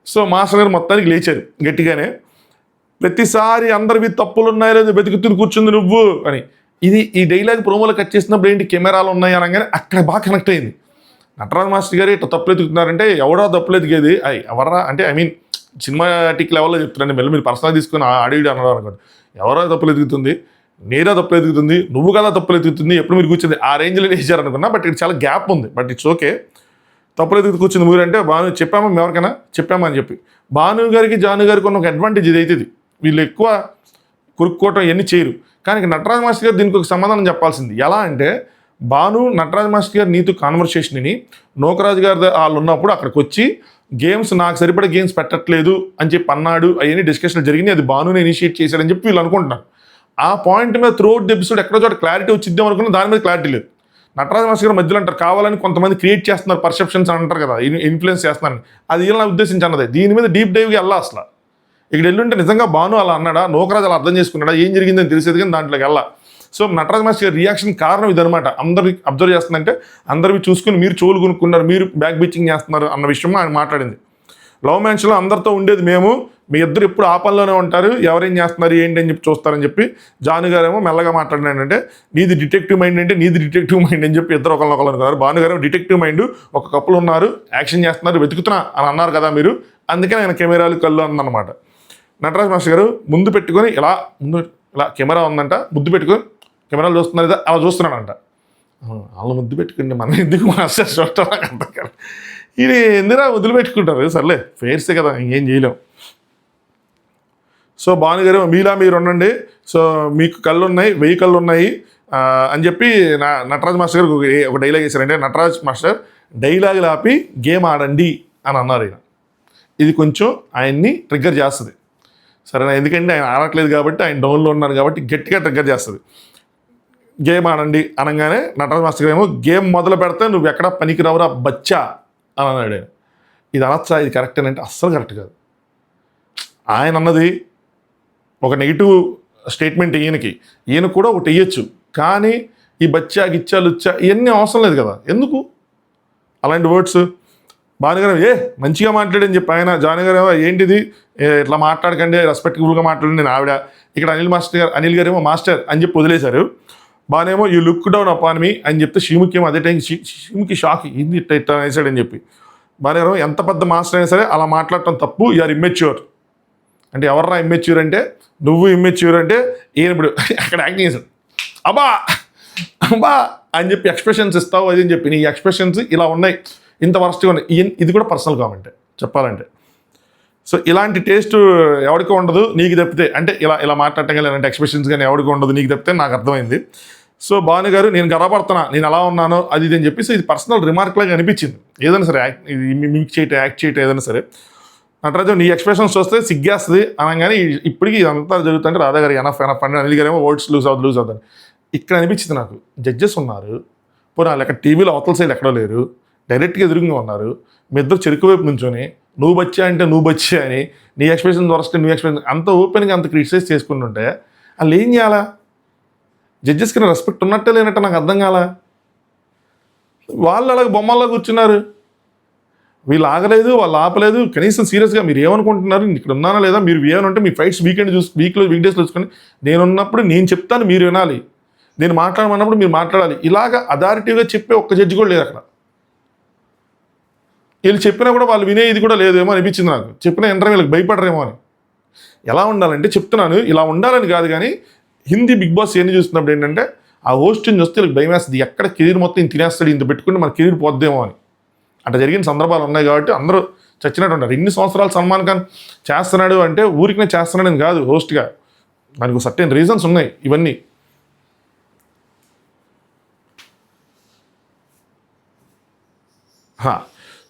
సో మాస్టర్ గారు మొత్తానికి లేచారు గట్టిగానే, ప్రతిసారి అందరివి తప్పులు ఉన్నాయో లేదో వెతుకుతుని కూర్చుంది నువ్వు అని. ఈ డైలాగ్ ప్రోమోలో కట్ చేసినప్పుడు ఏంటి కెమెరాలు ఉన్నాయి అనగానే అక్కడ బాగా కనెక్ట్ అయింది. నటరాజ్ మాస్టర్ గారు ఇట్లా తప్పులు ఎదుగుతున్నారంటే ఎవడో తప్పులు ఎదిగేది ఎవరా అంటే సినిమాటిక్ లెవెల్లో చెప్తున్నాను, మళ్ళీ మీరు పర్సనల్ తీసుకుని అడిగి అన్నారు అనుకోండి. ఎవరో తప్పులు ఎదుగుతుంది, నేరా తప్పులు ఎదుగుతుంది, నువ్వు కదా తప్పులు ఎదుగుతుంది, ఎప్పుడు మీరు కూర్చుంది ఆ రేంజ్లో వేసారనుకున్నా. బట్ ఇక్కడ చాలా గ్యాప్ ఉంది, బట్ ఇట్స్ ఓకే. తప్పులు ఎదుగు కూర్చుంది మీరు అంటే భాను చెప్పామా మేము ఎవరికైనా చెప్పామా అని చెప్పి. భాను గారికి జాను గారికి ఉన్న ఒక అడ్వాంటేజ్ ఇది అవుతుంది, వీళ్ళు ఎక్కువ కురుక్కోవటం ఇవన్నీ చేయరు. కానీ నటరాజ్ మాస్టర్ గారు దీనికి ఒక సమాధానం చెప్పాల్సింది. ఎలా అంటే భాను నటరాజ్ మాస్టర్ గారు నీతో కాన్వర్సేషన్ని నోకరాజు గారి వాళ్ళు ఉన్నప్పుడు అక్కడికి వచ్చి గేమ్స్ నాకు సరిపడే గేమ్స్ పెట్టట్లేదు అని చెప్పి అన్నాడు, అవన్నీ డిస్కషన్లు జరిగినాయి, అది భానుని ఇనిషియేట్ చేశారని చెప్పి వీళ్ళు అనుకుంటున్నారు. ఆ పాయింట్ మీద త్రూఅవుట్ ది ఎపిసోడ్ ఎక్కడో చోట క్లారిటీ వచ్చిద్దాం అనుకున్నా, దాని మీద క్లారిటీ లేదు. నటరాజ్ మాస్టర్ గారు మధ్యలో అంటారు కావాలని కొంతమంది క్రియేట్ చేస్తున్నారు పర్సెప్షన్స్ అని అంటారు కదా, ఇన్ఫ్లుయెన్స్ చేస్తున్నారని, అది వీళ్ళని ఉద్దేశించి అన్నది. దీని మీద డీప్ డైవ్గా వెళ్ళా అసలు. ఇక్కడ వెళ్ళుంటే నిజంగా భాను అలా అన్నాడా, నోకరాజు అలా అర్థం చేసుకున్నాడా, ఏం జరిగిందని తెలిసేది, కానీ దాంట్లోకి వెళ్ళా. సో నటరాజ్ మాస్టర్ గారి రియాక్షన్ కారణం ఇదనమాట. అందరు అబ్జర్వ్ చేస్తుందంటే అందరివి చూసుకుని మీరు చోలు కొనుక్కున్నారు, మీరు బ్యాక్ బిచ్చింగ్ చేస్తున్నారు అన్న విషయం ఆయన మాట్లాడింది. లవ్ మ్యాచ్లో అందరితో ఉండేది మేము, మీ ఇద్దరు ఎప్పుడు ఆ పనిలోనే ఉంటారు, ఎవరేం చేస్తున్నారు ఏంటి అని చెప్పి చూస్తారని చెప్పి జాను గారేమో మెల్లగా మాట్లాడినాడంటే నీది డిటెక్టివ్ మైండ్ అంటే నీది డిటెక్టివ్ మైండ్ అని చెప్పి ఇద్దరు ఒకళ్ళు అనుకున్నారు. భాను గారు డిటెక్టివ్ మైండ్, ఒక కప్పులు ఉన్నారు, యాక్షన్ చేస్తున్నారు, వెతుకుతున్నా అని అన్నారు కదా మీరు, అందుకే ఆయన కెమెరాలు కళ్ళు అందనమాట. నటరాజ్ మాస్టర్ గారు ముందు పెట్టుకొని ఇలా కెమెరా ఉందంట, ముద్దు పెట్టుకొని కెమెరాలు చూస్తున్నారు కదా అలా చూస్తున్నాడంట. వాళ్ళు ముద్దు పెట్టుకుంటే మనం ఎందుకు మాస్టర్ చూడటం నాకు అర్థం కాదు. ఇది ఎందుకు ముద్దులు పెట్టుకుంటారు, సర్లే ఫేర్సే కదా ఇంకేం చేయలేం. సో భాను గారు మీలా మీరు ఉండండి, సో మీకు కళ్ళు ఉన్నాయి, 1000 కళ్ళు ఉన్నాయి అని చెప్పి నటరాజ్ మాస్టర్ గారు ఒక డైలాగ్ వేశారంటే, నటరాజ్ మాస్టర్ డైలాగులు ఆపి గేమ్ ఆడండి అని అన్నారు ఆయన. ఇది కొంచెం ఆయన్ని ట్రిగ్గర్ చేస్తుంది సరేనా, ఎందుకంటే ఆయన ఆడట్లేదు కాబట్టి, ఆయన డౌన్లో ఉన్నారు కాబట్టి గట్టిగా ట్రిగ్గర్ చేస్తుంది. గేమ్ ఆడండి అనగానే నటరాజ్ మాస్టర్ గారు ఏమో గేమ్ మొదలు పెడితే నువ్వు ఎక్కడ పనికి రావురా బచ్చా అని అన్నాడు. ఇది అనొచ్చా, ఇది కరెక్ట్ అని అంటే అస్సలు కరెక్ట్ కాదు. ఆయన అన్నది ఒక నెగిటివ్ స్టేట్మెంట్ ఈయన కూడా ఒకటి వేయచ్చు, కానీ ఈ బచ్చా గిచ్చా లుచ్చా ఇవన్నీ అవసరం లేదు కదా, ఎందుకు అలాంటి వర్డ్స్. భానుగారు మంచిగా మాట్లాడని చెప్పి ఆయన, జానుగారు ఏంటిది ఇట్లా మాట్లాడకండి, రెస్పెక్టబుల్గా మాట్లాడండి నేను ఆవిడ. ఇక్కడ అనిల్ గారు ఏమో మాస్టర్ అని చెప్పి వదిలేశారు. బానేమో you look down upon me అని చెప్తే షీముకి ఏమో అదే టైం షీముకి షాక్ ఇది ఇట్లా వేసాడని చెప్పి. బానేమో ఎంత పెద్ద మాస్టర్ అయినా సరే అలా మాట్లాడటం తప్పు, యు ఆర్ ఇమ్మెచ్యూర్ అంటే ఎవర్రా ఇమ్మెచ్యూర్ అంటే నువ్వు ఇమ్మెచ్యూర్ అంటే ఈయన ఇప్పుడు అక్కడ యాక్టింగ్ చేశాడు అబ్బా అని చెప్పి ఎక్స్ప్రెషన్స్ ఇస్తావు అది అని చెప్పి, నీ ఎక్స్ప్రెషన్స్ ఇలా ఉన్నాయి, ఇంత వరస్ట్గా ఉన్నాయి. ఇది కూడా పర్సనల్ కామెంటే చెప్పాలంటే. సో ఇలాంటి టేస్ట్ ఎవరికి ఉండదు నీకు తప్పితే, అంటే ఇలా మాట్లాడటం కానీ ఇలాంటి ఎక్స్ప్రెషన్స్ కానీ ఎవరికి ఉండదు నీకు తప్పితే, నాకు అర్థమైంది. సో భాను గారు నేను గర్వపడుతున్నా నేను ఎలా ఉన్నానో అది ఇది అని చెప్పేసి ఇది పర్సనల్ రిమార్క్ లాగా అనిపించింది. ఏదైనా సరే యాక్ట్ చేయటం ఏదైనా సరే, నటరాజు నీ ఎక్స్ప్రెషన్స్ చూస్తే సిగ్గేస్తుంది అనగానే ఇప్పటికీ ఇదంతా జరుగుతుంటే రాధా గారు ఎనఫ్ అంటే అనిల్ గారు ఏమో వర్డ్స్ లూజ్ అవుతుంది. ఇక్కడ అనిపించింది నాకు, జడ్జెస్ ఉన్నారు, పోనీ వాళ్ళు ఎక్కడ టీవీలో అవతల సైడ్ ఎక్కడో లేరు, డైరెక్ట్గా ఎదురుగా ఉన్నారు, మీ ఇద్దరు చెరుకు వైపు నుంచొని నువ్వు బచ్చా అంటే నువ్వు బచ్చా అని, నీ ఎక్స్ప్రెషన్ వరస్ట్ నువ్వు ఎక్స్ప్రెషన్ అంత ఓపెన్గా అంత క్రిటిసైజ్ చేసుకుంటుంటే వాళ్ళు ఏం చేయాలా? జడ్జెస్కి రెస్పెక్ట్ ఉన్నట్టే లేనట్టు నాకు అర్థం కాలా. వాళ్ళు అలాగే బొమ్మల్లో కూర్చున్నారు, వీళ్ళు ఆగలేదు, వాళ్ళు ఆపలేదు. కనీసం సీరియస్గా మీరు ఏమనుకుంటున్నారు, ఇక్కడ ఉన్నానా లేదా, మీరు ఏమనుంటే మీ ఫైట్స్ వీక్లో వీక్ డేస్లో చూసుకొని నేనున్నప్పుడు నేను చెప్తాను మీరు వినాలి. నేను మాట్లాడమన్నప్పుడు మీరు మాట్లాడాలి. ఇలాగ అథారిటీగా చెప్పే ఒక్క జడ్జి కూడా లేదు అక్కడ. వీళ్ళు చెప్పినా కూడా వాళ్ళు వినే ఇది కూడా లేదేమో అనిపించింది నాకు. చెప్పిన ఇంటర్వ్యూలకు భయపడరేమో అని. ఎలా ఉండాలంటే చెప్తున్నాను, ఇలా ఉండాలని కాదు, కానీ హిందీ బిగ్ బాస్ ఎన్ని చూస్తున్నప్పుడు ఏంటంటే ఆ హోస్ట్ని చూస్తే వీళ్ళకి భయం వేస్తుంది, ఎక్కడ కెరీర్ మొత్తం ఇంత తినేస్తాడు, ఇంత పెట్టుకుంటే మన కెరీర్ పోద్దేమో అని. అట్లా జరిగిన సందర్భాలు ఉన్నాయి కాబట్టి అందరూ చచ్చినట్టు ఉంటారు. ఇన్ని సంవత్సరాలు సల్మాన్ ఖాన్ చేస్తున్నాడు అంటే ఊరికనే చేస్తున్నాడని కాదు, హోస్ట్గా దానికి సర్టెన్ రీజన్స్ ఉన్నాయి. ఇవన్నీ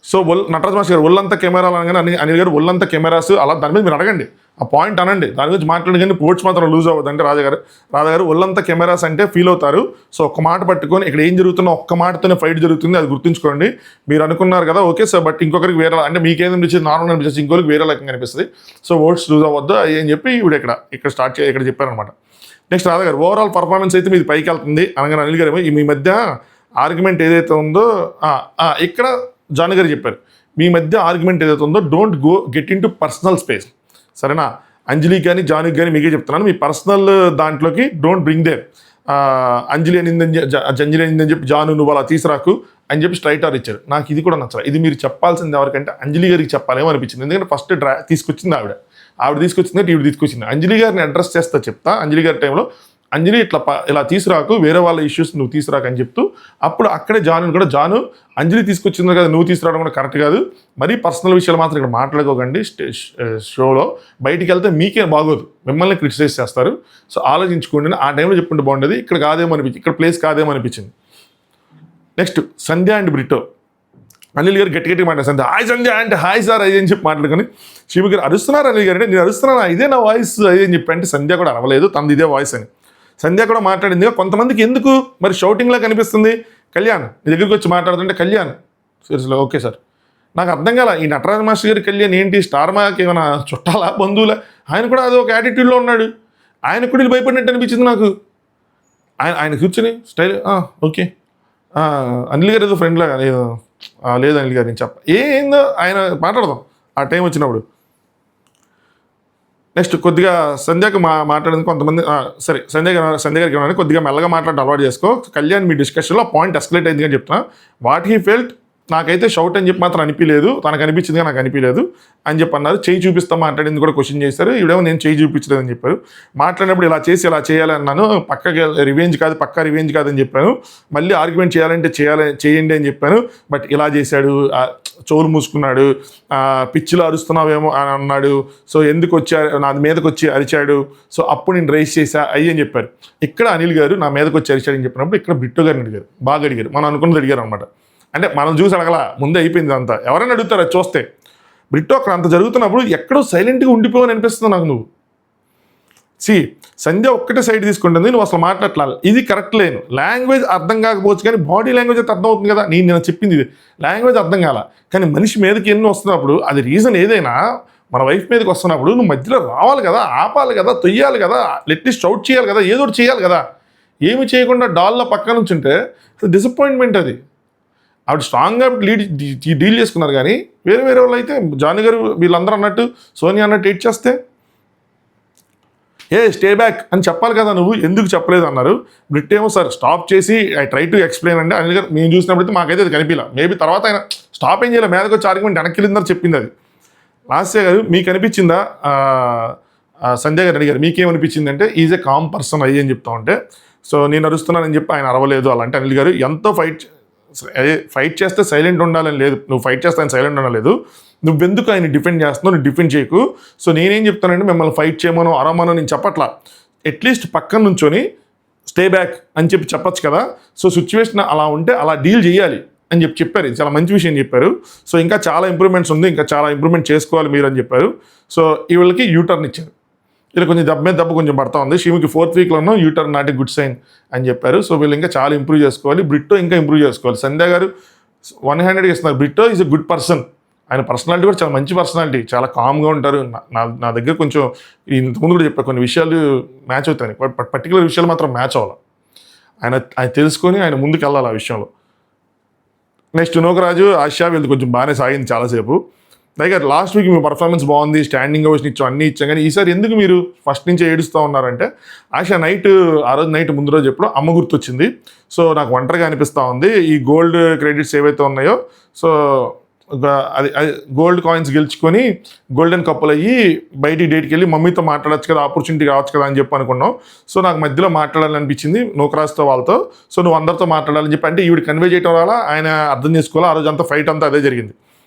సో నటరాజ్ మాస్టర్ గారు ఒళ్ళంతా కెమెరాలు అనగానే అనిల్ గారు ఒళ్ళంతా కెమెరాస్ అలా దాని మీద మీరు అడగండి, ఆ పాయింట్ అనండి, దాని గురించి మాట్లాడగానే పోర్ట్స్ మాత్రం లూజ్ అవ్వదు. అంటే రాజాగారు ఒళ్ళంతా కెమెరాస్ అంటే ఫీల్ అవుతారు. సో ఒక్క మాట పట్టుకొని ఇక్కడ ఏం జరుగుతుందో ఒక్క మాటతోనే ఫైట్ జరుగుతుంది, అది గుర్తుంచుకోండి. మీరు అనుకున్నారు కదా ఓకే సార్, బట్ ఇంకొకరికి వేరే అంటే మీకేం అనిపించింది నార్మల్ అనిపించింది, ఇంకొకరికి వేరే రకంగా అనిపిస్తుంది. సో ఓట్స్ లూజ్ అవ్వద్దు అని చెప్పి ఇప్పుడు ఇక్కడ స్టార్ట్ ఇక్కడ చెప్పారనమాట. నెక్స్ట్ రాజాగారు ఓవరాల్ పర్ఫార్మెన్స్ అయితే మీది పైకి వెళ్తుంది అనగానే అనిల్ గారు మీ మధ్య ఆర్గ్యుమెంట్ ఏదైతే ఉందో ఇక్కడ జాన్ గారు చెప్పారు, మీ మధ్య ఆర్గ్యుమెంట్ ఏదైతే ఉందో don't get in to personal space, సరేనా? అంజలికి కానీ జానికి కానీ మీకే చెప్తున్నాను, మీ పర్సనల్ దాంట్లోకి డోంట్ బ్రింగ్ దేర్. అంజలి అనిందని చెప్పి జాను నువ్వు అలా తీసురాకు అని చెప్పి స్ట్రైట్ ఆర్ ఇచ్చారు. నాకు ఇది కూడా నచ్చలేదు. ఇది మీరు చెప్పాల్సింది ఎవరికంటే అంజలి గారికి చెప్పాలేమో అనిపించింది. ఎందుకంటే ఫస్ట్ తీసుకొచ్చింది ఆవిడ తీసుకొచ్చింది, ఈవిడ తీసుకొచ్చింది. అంజలి గారిని అడ్రస్ చేస్తా చెప్తా, అంజలి గారి టైంలో అంజలి ఇలా తీసుకురాకు, వేరే వాళ్ళ ఇష్యూస్ నువ్వు తీసుకురాకు అని చెప్తూ అప్పుడు అక్కడే జాను అంజలి తీసుకొచ్చింది కదా, నువ్వు తీసుకురావడం కూడా కరెక్ట్ కాదు, మరీ పర్సనల్ విషయాలు మాత్రం ఇక్కడ మాట్లాడుకోకండి షోలో, బయటికి వెళ్తే మీకే బాగోదు, మిమ్మల్ని క్రిటిసైజ్ చేస్తారు. సో ఆలోచించుకోండి, ఆ టైంలో చెప్పుకుంటే బాగుండేది, ఇక్కడ కాదేమో అనిపించింది, ఇక్కడ ప్లేస్ కాదేమో అనిపించింది. Next Sandhya and Brito. Anil గారు గట్టి మాట్లాడారు, సంధ్య అంటే హాయ్ సార్ అది అని చెప్పి మాట్లాడుకొని శివ గారు అరుస్తున్నారు. అనిల్ గారు అంటే నేను అరుస్తున్నాను, ఇదే నా వాయిస్ అది అని చెప్పి అంటే సంధ్య కూడా అరవలేదు, తనది ఇదే వాయిస్ అని. సంధ్య కూడా మాట్లాడింది. కొంతమందికి ఎందుకు మరి షౌటింగ్లా కనిపిస్తుంది, కళ్యాణ్ నీ దగ్గరికి వచ్చి మాట్లాడుతుంటే కళ్యాణ్ సీరియస్లో ఓకే సార్, నాకు అర్థం కాల ఈ నటరాజ్ మాస్టర్ గారి కళ్యాణ్ ఏంటి, స్టార్ మాకి ఏమైనా చుట్టాలా బంధువులా, ఆయన కూడా అది ఒక యాటిట్యూడ్లో ఉన్నాడు, ఆయన కూడా భయపడినట్టు అనిపించింది నాకు. ఆయన కూర్చొని స్టైల్ ఓకే అనిల్ గారు ఏదో ఫ్రెండ్ లాగా లేదు అనిల్ గారు నేను ఏందో ఆయన మాట్లాడదాం ఆ టైం వచ్చినప్పుడు. నెక్స్ట్ కొద్దిగా సంధ్యకు మాట్లాడింది కొంతమంది, సరే సంధ్య గారికి కొద్దిగా మెల్లగా మాట్లాడడం అలవాటు చేసుకో, కళ్యాణ్ మీ డిస్కషన్లో పాయింట్ ఎస్కలేట్ అయింది అని చెప్తున్నా, వాట్ హీ ఫెల్ట్ నాకైతే షౌట్ అని చెప్పి మాత్రం అనిపించలేదు, తనకు అనిపించింది నాకు అనిపించలేదు అని చెప్పి అన్నారు. చేయి చూపిస్తా మాట్లాడింది కూడా క్వశ్చన్ చేశారు, ఇవిడేమో నేను చేయి చూపించలేదు అని చెప్పారు. మాట్లాడినప్పుడు ఇలా చేసి ఇలా చేయాలి అన్నాను, పక్క రివెంజ్ కాదని చెప్పాను, మళ్ళీ ఆర్గ్యుమెంట్ చేయాలంటే చేయండి అని చెప్పాను, బట్ ఇలా చేశాడు, చోరు మూసుకున్నాడు, పిచ్చిలో అరుస్తున్నావేమో అని అన్నాడు, సో ఎందుకు వచ్చారు నా మీదకి వచ్చి అరిచాడు, సో అప్పుడు నేను రైస్ చేశా అని చెప్పారు. ఇక్కడ అనిల్ గారు నా మీదకి వచ్చి అరిచాడు అని చెప్పినప్పుడు ఇక్కడ బిట్టు గారిని అడిగారు, బాగా అడిగారు, మనం అనుకున్నది అడిగారు అనమాట. అంటే మనం చూసి అడగల, ముందే అయిపోయింది అంతా, ఎవరైనా అడుగుతారు అది చూస్తే. బ్రిట్టో అక్కడ అంత జరుగుతున్నప్పుడు ఎక్కడో సైలెంట్గా ఉండిపోవని అనిపిస్తుంది నాకు. నువ్వు సంధ్య ఒక్కటే సైడ్ తీసుకుంటుంది, నువ్వు అసలు మాట్లాడాలి, ఇది కరెక్ట్ లేను. లాంగ్వేజ్ అర్థం కాకపోవచ్చు కానీ బాడీ లాంగ్వేజ్ అయితే అర్థం అవుతుంది కదా, నేను చెప్పింది ఇది లాంగ్వేజ్ అర్థం కాల, కానీ మనిషి మీదకి ఎన్ని వస్తున్నప్పుడు అది రీజన్ ఏదైనా మన వైఫ్ మీదకి వస్తున్నప్పుడు నువ్వు మధ్యలో రావాలి కదా, ఆపాలి కదా, తొయ్యాలి కదా, అట్లీస్ట్ అవుట్ చేయాలి కదా, ఏదో ఒకటి చేయాలి కదా. ఏమి చేయకుండా డాల్లో పక్క నుంచి ఉంటే డిసప్పాయింట్మెంట్ అది. ఆవిడ స్ట్రాంగ్గా డీల్ చేసుకున్నారు, కానీ వేరే వాళ్ళు అయితే జానీ గారు వీళ్ళందరూ అన్నట్టు సోనియా అన్నట్టు ఎయిట్ చేస్తే స్టే బ్యాక్ అని చెప్పాలి కదా, నువ్వు ఎందుకు చెప్పలేదు అన్నారు. బ్రిట్ ఏమో సార్ స్టాప్ చేసి ఐ ట్రై టు ఎక్స్ప్లెయిన్ అంటే అనిల్ గారు మేము చూసినప్పుడు మాకైతే అది కనిపించలే, మేబీ తర్వాత ఆయన స్టాప్ ఏం చేయాలి, మీదకి వచ్చి ఆర్గ్యుమెంట్ వెనక్కి వెళ్ళిందని చెప్పింది. అది లాస్య గారు మీకు అనిపించిందా, సంధ్య గారు అడిగారు మీకేమనిపించింది అంటే ఈజ్ ఏ కామ్ పర్సన్ అని చెప్తా ఉంటే, సో నేను అరుస్తున్నానని చెప్పి ఆయన అరవలేదు అలా అంటే అనిల్ గారు ఎంతో ఫైట్ చేస్తే సైలెంట్ ఉండాలని లేదు, నువ్వు ఫైట్ చేస్తే ఆయన సైలెంట్ ఉండలేదు, నువ్వెందుకు ఆయన డిఫెండ్ చేస్తున్నావు, నువ్వు డిఫెండ్ చేయకు. సో నేనేం చెప్తానంటే మిమ్మల్ని ఫైట్ చేయమనో అరమనో నేను చెప్పట్లా, అట్లీస్ట్ పక్కన నుంచొని స్టే బ్యాక్ అని చెప్పి చెప్పచ్చు కదా. సో సిచ్యువేషన్ అలా ఉంటే అలా డీల్ చేయాలి అని చెప్పారు. ఇది చాలా మంచి విషయం చెప్పారు. సో ఇంకా చాలా ఇంప్రూవ్మెంట్స్ ఉంది, ఇంకా చాలా ఇంప్రూవ్మెంట్ చేసుకోవాలి మీరు అని చెప్పారు. సో వీళ్ళకి యూటర్న్ ఇచ్చారు, ఇలా కొంచెం దెబ్బ కొంచెం పడతా ఉంది. షీమికి 4th వీక్లోనూ U turn not a good sign అని చెప్పారు. సో వీళ్ళు ఇంకా చాలా ఇంప్రూవ్ చేసుకోవాలి, బ్రిట్టో ఇంకా ఇంప్రూవ్ చేసుకోవాలి. సంధ్య గారు 100 ఇస్తున్నారు, Britto is a good person, ఆయన పర్సనాలిటీ కూడా చాలా మంచి పర్సనాలిటీ, చాలా కామ్గా ఉంటారు. నా దగ్గర కొంచెం ఇంతకుముందు కూడా చెప్పారు కొన్ని విషయాలు మ్యాచ్ అవుతాయి, పర్టికులర్ విషయాలు మాత్రం మ్యాచ్ అవ్వాలి. ఆయన తెలుసుకొని ఆయన ముందుకు వెళ్ళాలి ఆ విషయంలో. నెక్స్ట్ నూకరాజు ఆశా వీళ్ళు కొంచెం బాగానే సాగింది చాలాసేపు. గారు లాస్ట్ వీక్ మీ పర్ఫార్మెన్స్ బాగుంది, స్టాండింగ్ ఓవేషన్ ఇచ్చాం, అన్నీ ఇచ్చాం, కానీ ఈసారి ఎందుకు మీరు ఫస్ట్ నుంచి ఏడుస్తూ ఉన్నారంటే ఆశ ఆ రోజు నైట్ ముందు రోజు ఎప్పుడో అమ్మ గుర్తొచ్చింది. సో నాకు ఒంటరిగా అనిపిస్తూ ఉంది, ఈ గోల్డ్ క్రెడిట్స్ ఏవైతే ఉన్నాయో సో అది గోల్డ్ కాయిన్స్ గెలుచుకొని గోల్డెన్ కప్పులు అయ్యి బయటికి డేట్కి వెళ్ళి మమ్మీతో మాట్లాడచ్చు కదా, ఆపర్చునిటీ కావచ్చు కదా అని చెప్పి అనుకున్నాం. సో నాకు మధ్యలో మాట్లాడాలనిపించింది నూకరాజుతో వాళ్ళతో. సో నువ్వు అందరితో మాట్లాడాలని చెప్పి, అంటే ఈవిడ కన్వే చేయడం వల్ల ఆయన అర్థం చేసుకోవాలి. ఆ రోజు అంతా ఫైట్ అంతా అదే జరిగింది.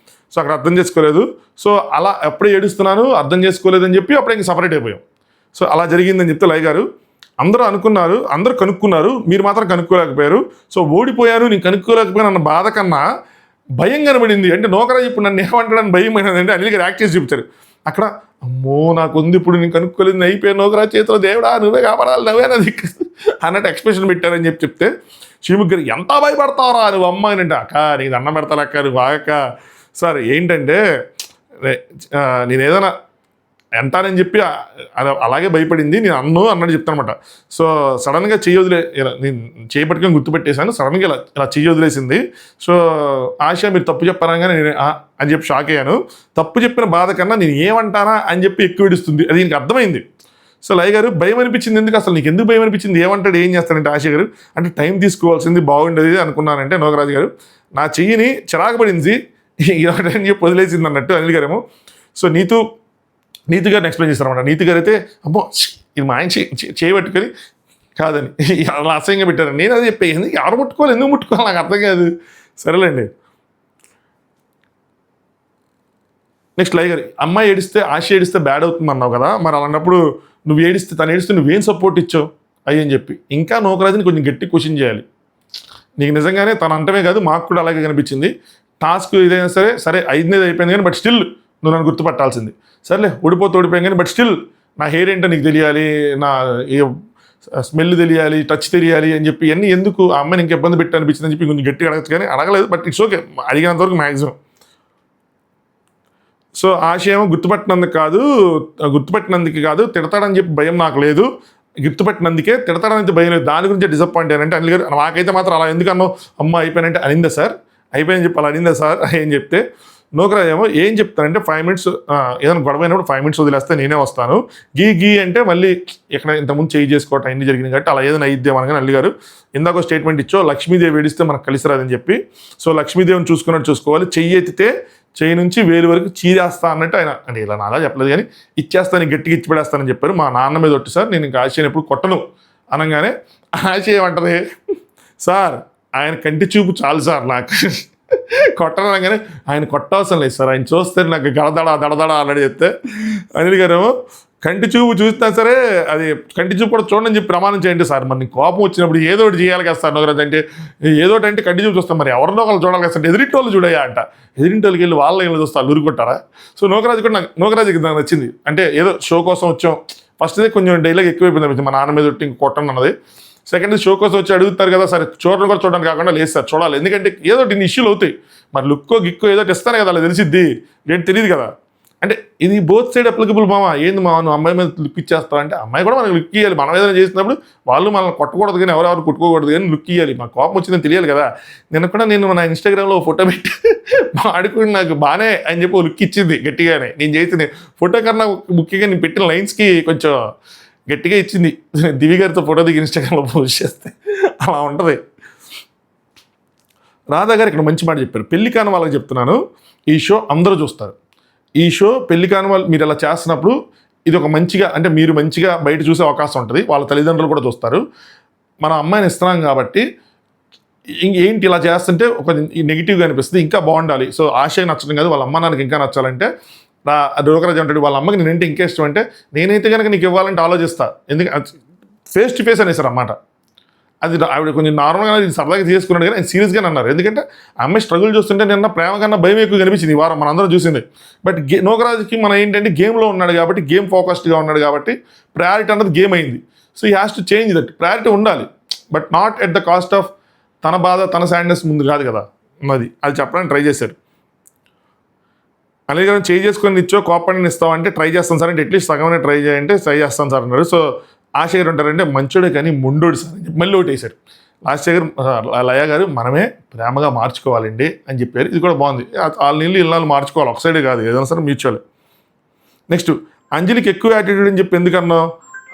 సో అక్కడ అర్థం చేసుకోలేదు. సో అలా ఎప్పుడే ఏడుస్తున్నాను అర్థం చేసుకోలేదని చెప్పి అప్పుడు ఇంక సపరేట్ అయిపోయాం. సో అలా జరిగిందని చెప్తే లయ గారు అందరూ అనుకున్నారు, అందరూ కనుక్కున్నారు, మీరు మాత్రం కనుక్కోలేకపోయారు. సో ఓడిపోయారు, నేను కనుక్కోలేకపోయాను అన్న బాధ కన్నా భయం కనబడింది. అంటే నూకరాజు ఇప్పుడు నన్ను ఏమంటాడని భయం అయినదంటే అనిల్ గారు యాక్ట్ చేసి చూపించారు. అక్కడ అమ్మో నాకు ఉంది ఇప్పుడు, నేను కనుక్కోలేదు, అయిపోయాను, నూకరాజు చేతిలో దేవుడా నువ్వే కాపాడాలి, నువ్వే నది అన్నట్టు ఎక్స్ప్రెషన్ పెట్టారని చెప్తే శ్రీముఖ్ గారు ఎంత భయపడతావరా నువ్వు అమ్మ అని అంటే, అక్క నీకు దండం పెడతాను అక్క, నువ్వు బాగక్క సార్ ఏంటంటే నేను ఏదైనా అంటానని చెప్పి అది అలాగే భయపడింది, నేను అన్నట్టు చెప్తానమాట. సో సడన్గా చెయ్యి నేను చేపట్టుకొని గుర్తుపెట్టేశాను, సడన్గా ఇలా చెయ్యి వదిలేసింది. సో ఆశ మీరు తప్పు చెప్పారనగానే నేను అని చెప్పి షాక్ అయ్యాను. తప్పు చెప్పిన బాధ కన్నా నేను ఏమంటానా అని చెప్పి ఎక్కువ ఏడుస్తుంది, అది దీనికి అర్థమైంది. సో లయ గారు భయం అనిపించింది ఎందుకు, అసలు నీకు ఎందుకు భయం అనిపించింది, ఏమంటాడు ఏం చేస్తానంటే ఆశ గారు అంటే టైం తీసుకోవాల్సింది బాగుండేది అనుకున్నానంటే నూకరాజు గారు నా చెయ్యిని చిరాకు పడింది అని చెప్పి వదిలేసింది అన్నట్టు అనిల్ గారేమో. సో నీతి గారిని ఎక్స్ప్లెయిన్ చేస్తారన్నమాట. నీతి గారు అయితే అమ్మో ఇది మా ఆయన చేయబట్టుకొని కాదని అలా అసహ్యంగా పెట్టారు. నేను అది చెప్పేది ఎవరు ముట్టుకోవాలి, ఎందుకు ముట్టుకోవాలి నాకు అర్థం కాదు. సరేలేండి. నెక్స్ట్ లయ గారు అమ్మాయి ఏడిస్తే ఆశ ఏడిస్తే బ్యాడ్ అవుతుంది అన్నావు కదా, మరి అలాంటప్పుడు నువ్వు ఏడిస్తే తను ఏడిస్తే నువ్వేం సపోర్ట్ ఇచ్చావు అయ్యని చెప్పి ఇంకా నూకరాజుని కొంచెం గట్టి క్వశ్చన్ చేయాలి. నీకు నిజంగానే తను అంటమే కాదు మాకు కూడా అలాగే కనిపించింది. టాస్క్ ఇదైనా సరే ఐదునేది అయిపోయింది కానీ బట్ స్టిల్ నువ్వు నన్ను గుర్తుపట్టాల్సింది. సర్లే ఓడిపోయింది కానీ బట్ స్టిల్ నా హెయిర్ ఏంటో నీకు తెలియాలి, నా స్మెల్ తెలియాలి, టచ్ తెలియాలి అని చెప్పి ఇవన్నీ ఎందుకు ఆ అమ్మాయిని ఇంక ఇబ్బంది పెట్టి అనిపించిందని చెప్పి కొంచెం గట్టిగా అడగచ్చు కానీ అడగలేదు. బట్ ఇట్స్ ఓకే, అడిగినంతవరకు మ్యాక్సిమం. సో ఆశయం గుర్తుపెట్టినందుకు కాదు తిడతాడని చెప్పి భయం నాకు లేదు, గుర్తుపెట్టినందుకే తిడతాడని భయం లేదు, దాని గురించి డిసప్పాయింట్ అయ్యానంటే అనిల్ గారు నాకైతే మాత్రం అలా ఎందుకు అన్నావు అమ్మ అయిపోయినంటే అనిందా సార్, అయిపోయిందని చెప్పి అలా అనిందా సార్ ఏం చెప్తే నూకరాజు ఏమో ఏం చెప్తానంటే 5 minutes ఏదైనా గొడవ అయినప్పుడు 5 minutes వదిలేస్తే నేనే వస్తాను, గీ అంటే మళ్ళీ ఇక్కడ ఇంతకుముందు చేయి చేసుకోవటం అన్ని జరిగింది కాబట్టి అలా ఏదైనా అయిద్దామనగానే అల్లి గారు ఇందాక స్టేట్మెంట్ ఇచ్చో లక్ష్మీదేవి ఏడిస్తే మనకు కలిసి రాదని చెప్పి. సో లక్ష్మీదేవిని చూసుకున్నట్టు చూసుకోవాలి, చెయ్యి ఎత్తితే చెయ్యి నుంచి వేలు వరకు చీరేస్తా అన్నట్టు ఆయన అంటే ఇలా నాలా చెప్పలేదు కానీ ఇచ్చేస్తాను గట్టిగా ఇచ్చి పెడేస్తానని చెప్పారు. మా నాన్న మీద ఒట్టు సార్, నేను ఇంకా ఆశయం ఎప్పుడు కొట్టను అనగానే ఆశయం అంటది సార్ ఆయన కంటి చూపు చాలు సార్ నాకు కొట్టనగానే ఆయన కొట్టవసరం లేదు సార్, ఆయన చూస్తే నాకు దడదడ అన్నట్టు చెప్తే అనిల్ గారేమో కంటి చూపు చూసినా సరే అది కంటి చూపు కూడా చూడండి చెప్పి ప్రమాణం చేయండి సార్, మరి కోపం వచ్చినప్పుడు ఏదో ఒకటి చేయాలి కదా సార్ నూకరాజు అంటే ఏదోటి అంటే కంటి చూపు చూస్తాం, మరి ఎవరినో ఒకళ్ళు చూడాలి కదా సార్, ఎదిరింటి వాళ్ళు చూడయా అంట, ఎదిరింటి వాళ్ళకి వెళ్ళి వాళ్ళ ఇళ్ళు చూస్తా ఊరుకుంటారా. సో నూకరాజుకి నాకు నచ్చింది, అంటే ఏదో షో కోసం వచ్చాం. ఫస్ట్దే కొంచెం డైలాగ్ ఎక్కువైపోయింది మా నాన్న మీద ఇంక కొట్టండి అన్నది. సెకండ్ షో కోసం వచ్చి అడుగుతారు కదా సార్, చూడడం కూడా చూడడానికి కాకుండా లేదు సార్ చూడాలి, ఎందుకంటే ఏదో ఇన్ని ఇష్యూలు అవుతాయి, మరి లుక్కో గిక్కో ఏదో ఇస్తానే కదా అలా తెలిసిద్ది, ఏంటి తెలియదు కదా. అంటే ఇది బోత్ సైడ్ అప్లికబుల్ మామ, ఏంది మా నువ్వు అమ్మాయి మీద లుక్ ఇచ్చేస్తావు అంటే అమ్మాయి కూడా మనకు లుక్ ఇవ్వాలి, మనం ఏదైనా చేసినప్పుడు వాళ్ళు మనల్ని కొట్టకూడదు కానీ ఎవరెవరు కొట్టుకోకూడదు కానీ లుక్ ఇవ్వాలి, మా కోపం వచ్చిందని తెలియాలి కదా. నేను నా ఇన్స్టాగ్రామ్లో ఫోటో పెట్టి ఆడుకుని నాకు బాగానే అని చెప్పి లుక్ ఇచ్చింది గట్టిగానే, నేను చేసింది ఫోటో కన్నా ముఖ్యంగా నేను పెట్టిన లైన్స్కి కొంచెం గట్టిగా ఇచ్చింది. దివి గారితో ఫోటో దిగి ఇన్స్టాగ్రామ్లో పోస్ట్ చేస్తే అలా ఉంటుంది. రాధా గారు ఇక్కడ మంచి మాట చెప్పారు, పెళ్లి కాని వాళ్ళకి చెప్తున్నాను, ఈ షో అందరూ చూస్తారు, ఈ షో పెళ్లి కాని వాళ్ళు మీరు అలా చేస్తున్నప్పుడు ఇది ఒక మంచిగా అంటే మీరు మంచిగా బయట చూసే అవకాశం ఉంటుంది, వాళ్ళ తల్లిదండ్రులు కూడా చూస్తారు, మన అమ్మాయిని ఇస్తున్నాం కాబట్టి ఏంటి ఇలా చేస్తుంటే ఒక నెగిటివ్గా అనిపిస్తుంది, ఇంకా బాగుండాలి. సో ఆశయం నచ్చడం కాదు వాళ్ళ అమ్మ నాన్నకి ఇంకా నచ్చాలంటే నూకరాజు అంటాడు వాళ్ళ అమ్మకి నేనంటే ఇంకా ఇష్టం అంటే నేనైతే కనుక నీకు ఇవ్వాలంటే ఆలోచిస్తా, ఎందుకంటే ఫేస్ టు ఫేస్ అనేసారు అన్నమాట. అది ఆవిడ కొంచెం నార్మల్గా సరదాగా తీసుకున్నాడు కానీ ఆయన సీరియస్గానే అన్నారు, ఎందుకంటే అమ్మాయి స్ట్రగుల్ చూస్తుంటే నిన్న ప్రేమ కన్నా భయం ఎక్కువ కనిపించింది ఈ వారం మనందరం చూసింది. బట్ నూకరాజుకి మనం ఏంటంటే గేమ్లో ఉన్నాడు కాబట్టి గేమ్ ఫోకస్డ్గా ఉన్నాడు కాబట్టి ప్రయారిటీ అన్నది గేమ్ అయింది. సో ఈ has to change that, priority ఉండాలి but not at the cost of తన బాధ తన సాడ్నెస్ ముందు కాదు కదా, అది చెప్పడానికి ట్రై చేశారు. అలాగే చేసుకొని ఇచ్చో కోపాన్ని ఇస్తామంటే ట్రై చేస్తాను సార్ అంటే అట్లీస్ట్ సగమే ట్రై చేయంటే ట్రై చేస్తాను సార్ అన్నారు. సో ఆశ గారు ఉంటారంటే మంచోడే కానీ ముండోడు సార్ అని చెప్పి మళ్ళీ ఒకటి వేశారు. లాస్ట్ ఇయర్ లయ గారు మనమే ప్రేమగా మార్చుకోవాలండి అని చెప్పారు. ఇది కూడా బాగుంది. వాళ్ళ నీళ్ళు ఇళ్ళని మార్చుకోవాలి, ఒక సైడే కాదు, ఏదైనా సరే మ్యూచువల్. నెక్స్ట్ అంజలికి ఎక్కువ యాటిట్యూడ్ అని చెప్పి ఎందుకన్నావు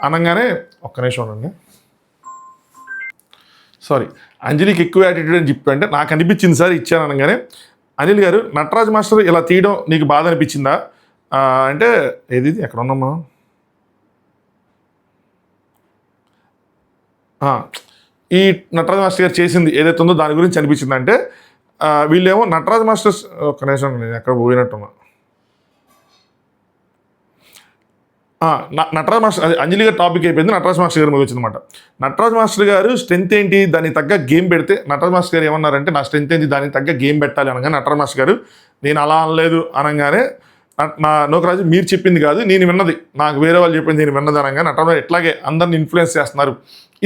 అనగానే ఒక్క నిమిషం ఉండండి, సారీ, అంజలికి ఎక్కువ యాటిట్యూడ్ అని చెప్పి అంటే నాకు అనిపించింది సార్ ఇచ్చాను అనగానే, అనిల్ గారు నటరాజ్ మాస్టర్ ఇలా తీయడం నీకు బాధ అనిపించిందా అంటే ఏది ఎక్కడ ఉన్నాం మనం, ఈ నటరాజ్ మాస్టర్ గారు చేసింది ఏదైతే ఉందో దాని గురించి అనిపించింది అంటే వీళ్ళేమో నటరాజ్ మాస్టర్స్ ఒక్క నిమిషం నేను ఎక్కడ పోయినట్టున్నా, నటరాజ్ మాస్టర్ అది అంజలి గారి టాపిక్ అయిపోయింది, నటరాజ్ మాస్టర్ గారి మీద వచ్చిందన్నమాట. నటరాజ్ మాస్టర్ గారు స్ట్రెంత్ ఏంటి, దానికి తగ్గ గేమ్ పెడితే నటరాజ్ మాస్టర్ గారు ఏమన్నారంటే నా స్ట్రెంత్ ఏంటి దానికి తగ్గ గేమ్ పెట్టాలి అనగానే నటరాజ్ మాస్టర్ గారు నేను అలా అనలేదు అనగానే నూకరాజు మీరు చెప్పింది కాదు నేను విన్నది, నాకు వేరే వాళ్ళు చెప్పింది నేను విన్నది అనగానే నటరాజ్ ఎట్లాగే అందరిని ఇన్ఫ్లుయెన్స్ చేస్తున్నారు.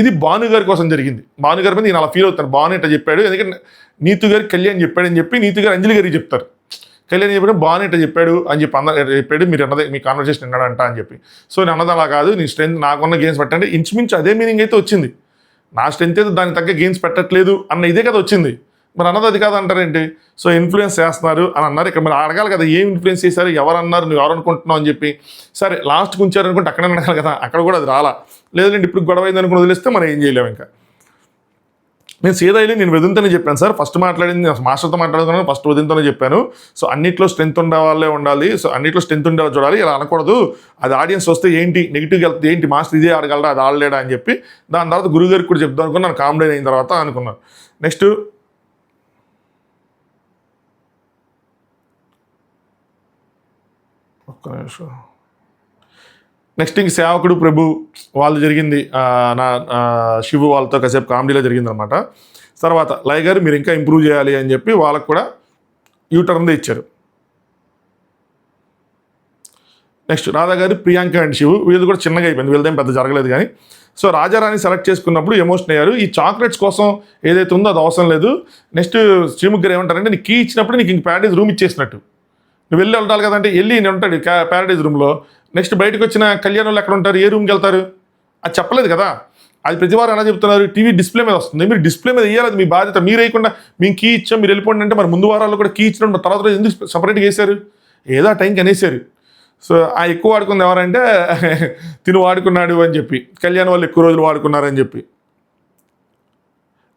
ఇది భాను గారి కోసం జరిగింది. భాను గారి మీద నేను అలా ఫీల్ అవుతాను, భాను ఇట్లా చెప్పాడు, ఎందుకంటే నీతు గారు కళ్యాణ్ చెప్పాడని చెప్పి నీతు గారు అంజలి గారికి చెప్తారు, కళ్యాణ్ చెప్పాడు బాగా ఇట్లా చెప్పాడు అని చెప్పి అందరూ చెప్పాడు, మీరు అన్నదే మీ కాన్వర్సేషన్ విన్నాడంట అని చెప్పి. సో నేను అన్నది అలా కాదు, నీ స్ట్రెంత్ నాకున్న గేమ్స్ పెట్టండి, ఇంచుమించు అదే మీనింగ్ అయితే వచ్చింది. నా స్ట్రెంత్ అయితే దానికి తగ్గ గేమ్స్ పెట్టట్లేదు అన్న ఇదే కదా వచ్చింది. మరి అన్నది అది కాదు అంటారేంటి? సో ఇన్ఫ్లుయెన్స్ చేస్తున్నారు అని అన్నారు. ఇక్కడ మరి అడగాలి కదా, ఏం ఇన్ఫ్లుయెన్స్ చేశారు, ఎవరు అన్నారు, నువ్వు ఎవరు అనుకుంటున్నావు అని చెప్పి. సరే లాస్ట్కి ఉంచారనుకుంటే అక్కడే అడగాలి కదా, అక్కడ కూడా అది రాలా. లేదంటే ఇప్పుడు గొడవ అయింది అనుకుని వదిలేస్తే మనం ఏం చేయలేము. ఇంకా నేను సీదాయిలీ నేను వదినతోనే చెప్పాను సార్, ఫస్ట్ మాట్లాడింది మాస్టర్తో మాట్లాడుతున్నాను, ఫస్ట్ వదినతోనే చెప్పాను. సో అన్నిట్లో స్ట్రెంత్ ఉండే వాళ్ళే ఉండాలి, సో అన్నిట్లో స్ట్రెంత్ ఉండేవాళ్ళు చూడాలి, ఇలా అనకూడదు. అది ఆడియన్స్ వస్తే ఏంటి నెగిటివ్గా వెళ్తే ఏంటి, మాస్టర్ ఇదే ఆడగలరా అది ఆడలేడా అని చెప్పి దాని తర్వాత గురువుగారికి కూడా చెప్దాం అనుకుని నన్ను కామెడీ అయిన తర్వాత అనుకున్నాను. నెక్స్ట్ ఒక్క నిమిషం, నెక్స్ట్ ఇంక సేవకుడు ప్రభు వాళ్ళు జరిగింది, నా శివు వాళ్ళతో కాసేపు కామెడీలో జరిగిందనమాట. తర్వాత లయ గారు మీరు ఇంకా ఇంప్రూవ్ చేయాలి అని చెప్పి వాళ్ళకు కూడా యూటర్న్దే ఇచ్చారు. నెక్స్ట్ రాధా గారు ప్రియాంక అండ్ శివు వీళ్ళు కూడా చిన్నగా అయిపోయింది, వీళ్ళదేం పెద్ద జరగలేదు కానీ. సో రాజారాణి సెలెక్ట్ చేసుకున్నప్పుడు ఎమోషన్ అయ్యారు. ఈ చాక్లెట్స్ కోసం ఏదైతే ఉందో అది అవసరం లేదు. నెక్స్ట్ శ్రీముఖ్ గారు ఏమంటారంటే నీకు కీ ఇచ్చినప్పుడు నీకు ఇంక ప్యారడైజ్ రూమ్ ఇచ్చేసినట్టు, నువ్వు వెళ్ళి వెళ్ళాలి కదంటే వెళ్ళి నేను ఉంటాడు ప్యారడైజ్ రూమ్లో. నెక్స్ట్ బయటకు వచ్చిన కళ్యాణంలో ఎక్కడ ఉంటారు, ఏ రూమ్కి వెళ్తారు, అది చెప్పలేదు కదా. అది ప్రతివారం ఎలా చెప్తున్నారు, టీవీ డిస్ప్లే మీద వస్తుంది, మీరు డిస్ప్లే మీద వేయాలి, అది మీ బాధ్యత. మీరు వేయకుండా మేము కీ ఇచ్చాం మీరు వెళ్ళిపోండి అంటే మరి ముందు వారాల్లో కూడా కీ ఇచ్చినప్పుడు తర్వాత రోజు ఎందుకు సపరేట్గా వేశారు, ఏదో టైంకి అనేసారు. సో ఆ ఎక్కువ వాడుకుంది ఎవరంటే తిను వాడుకున్నాడు అని చెప్పి, కళ్యాణ్ వాళ్ళు ఎక్కువ రోజులు వాడుకున్నారని చెప్పి.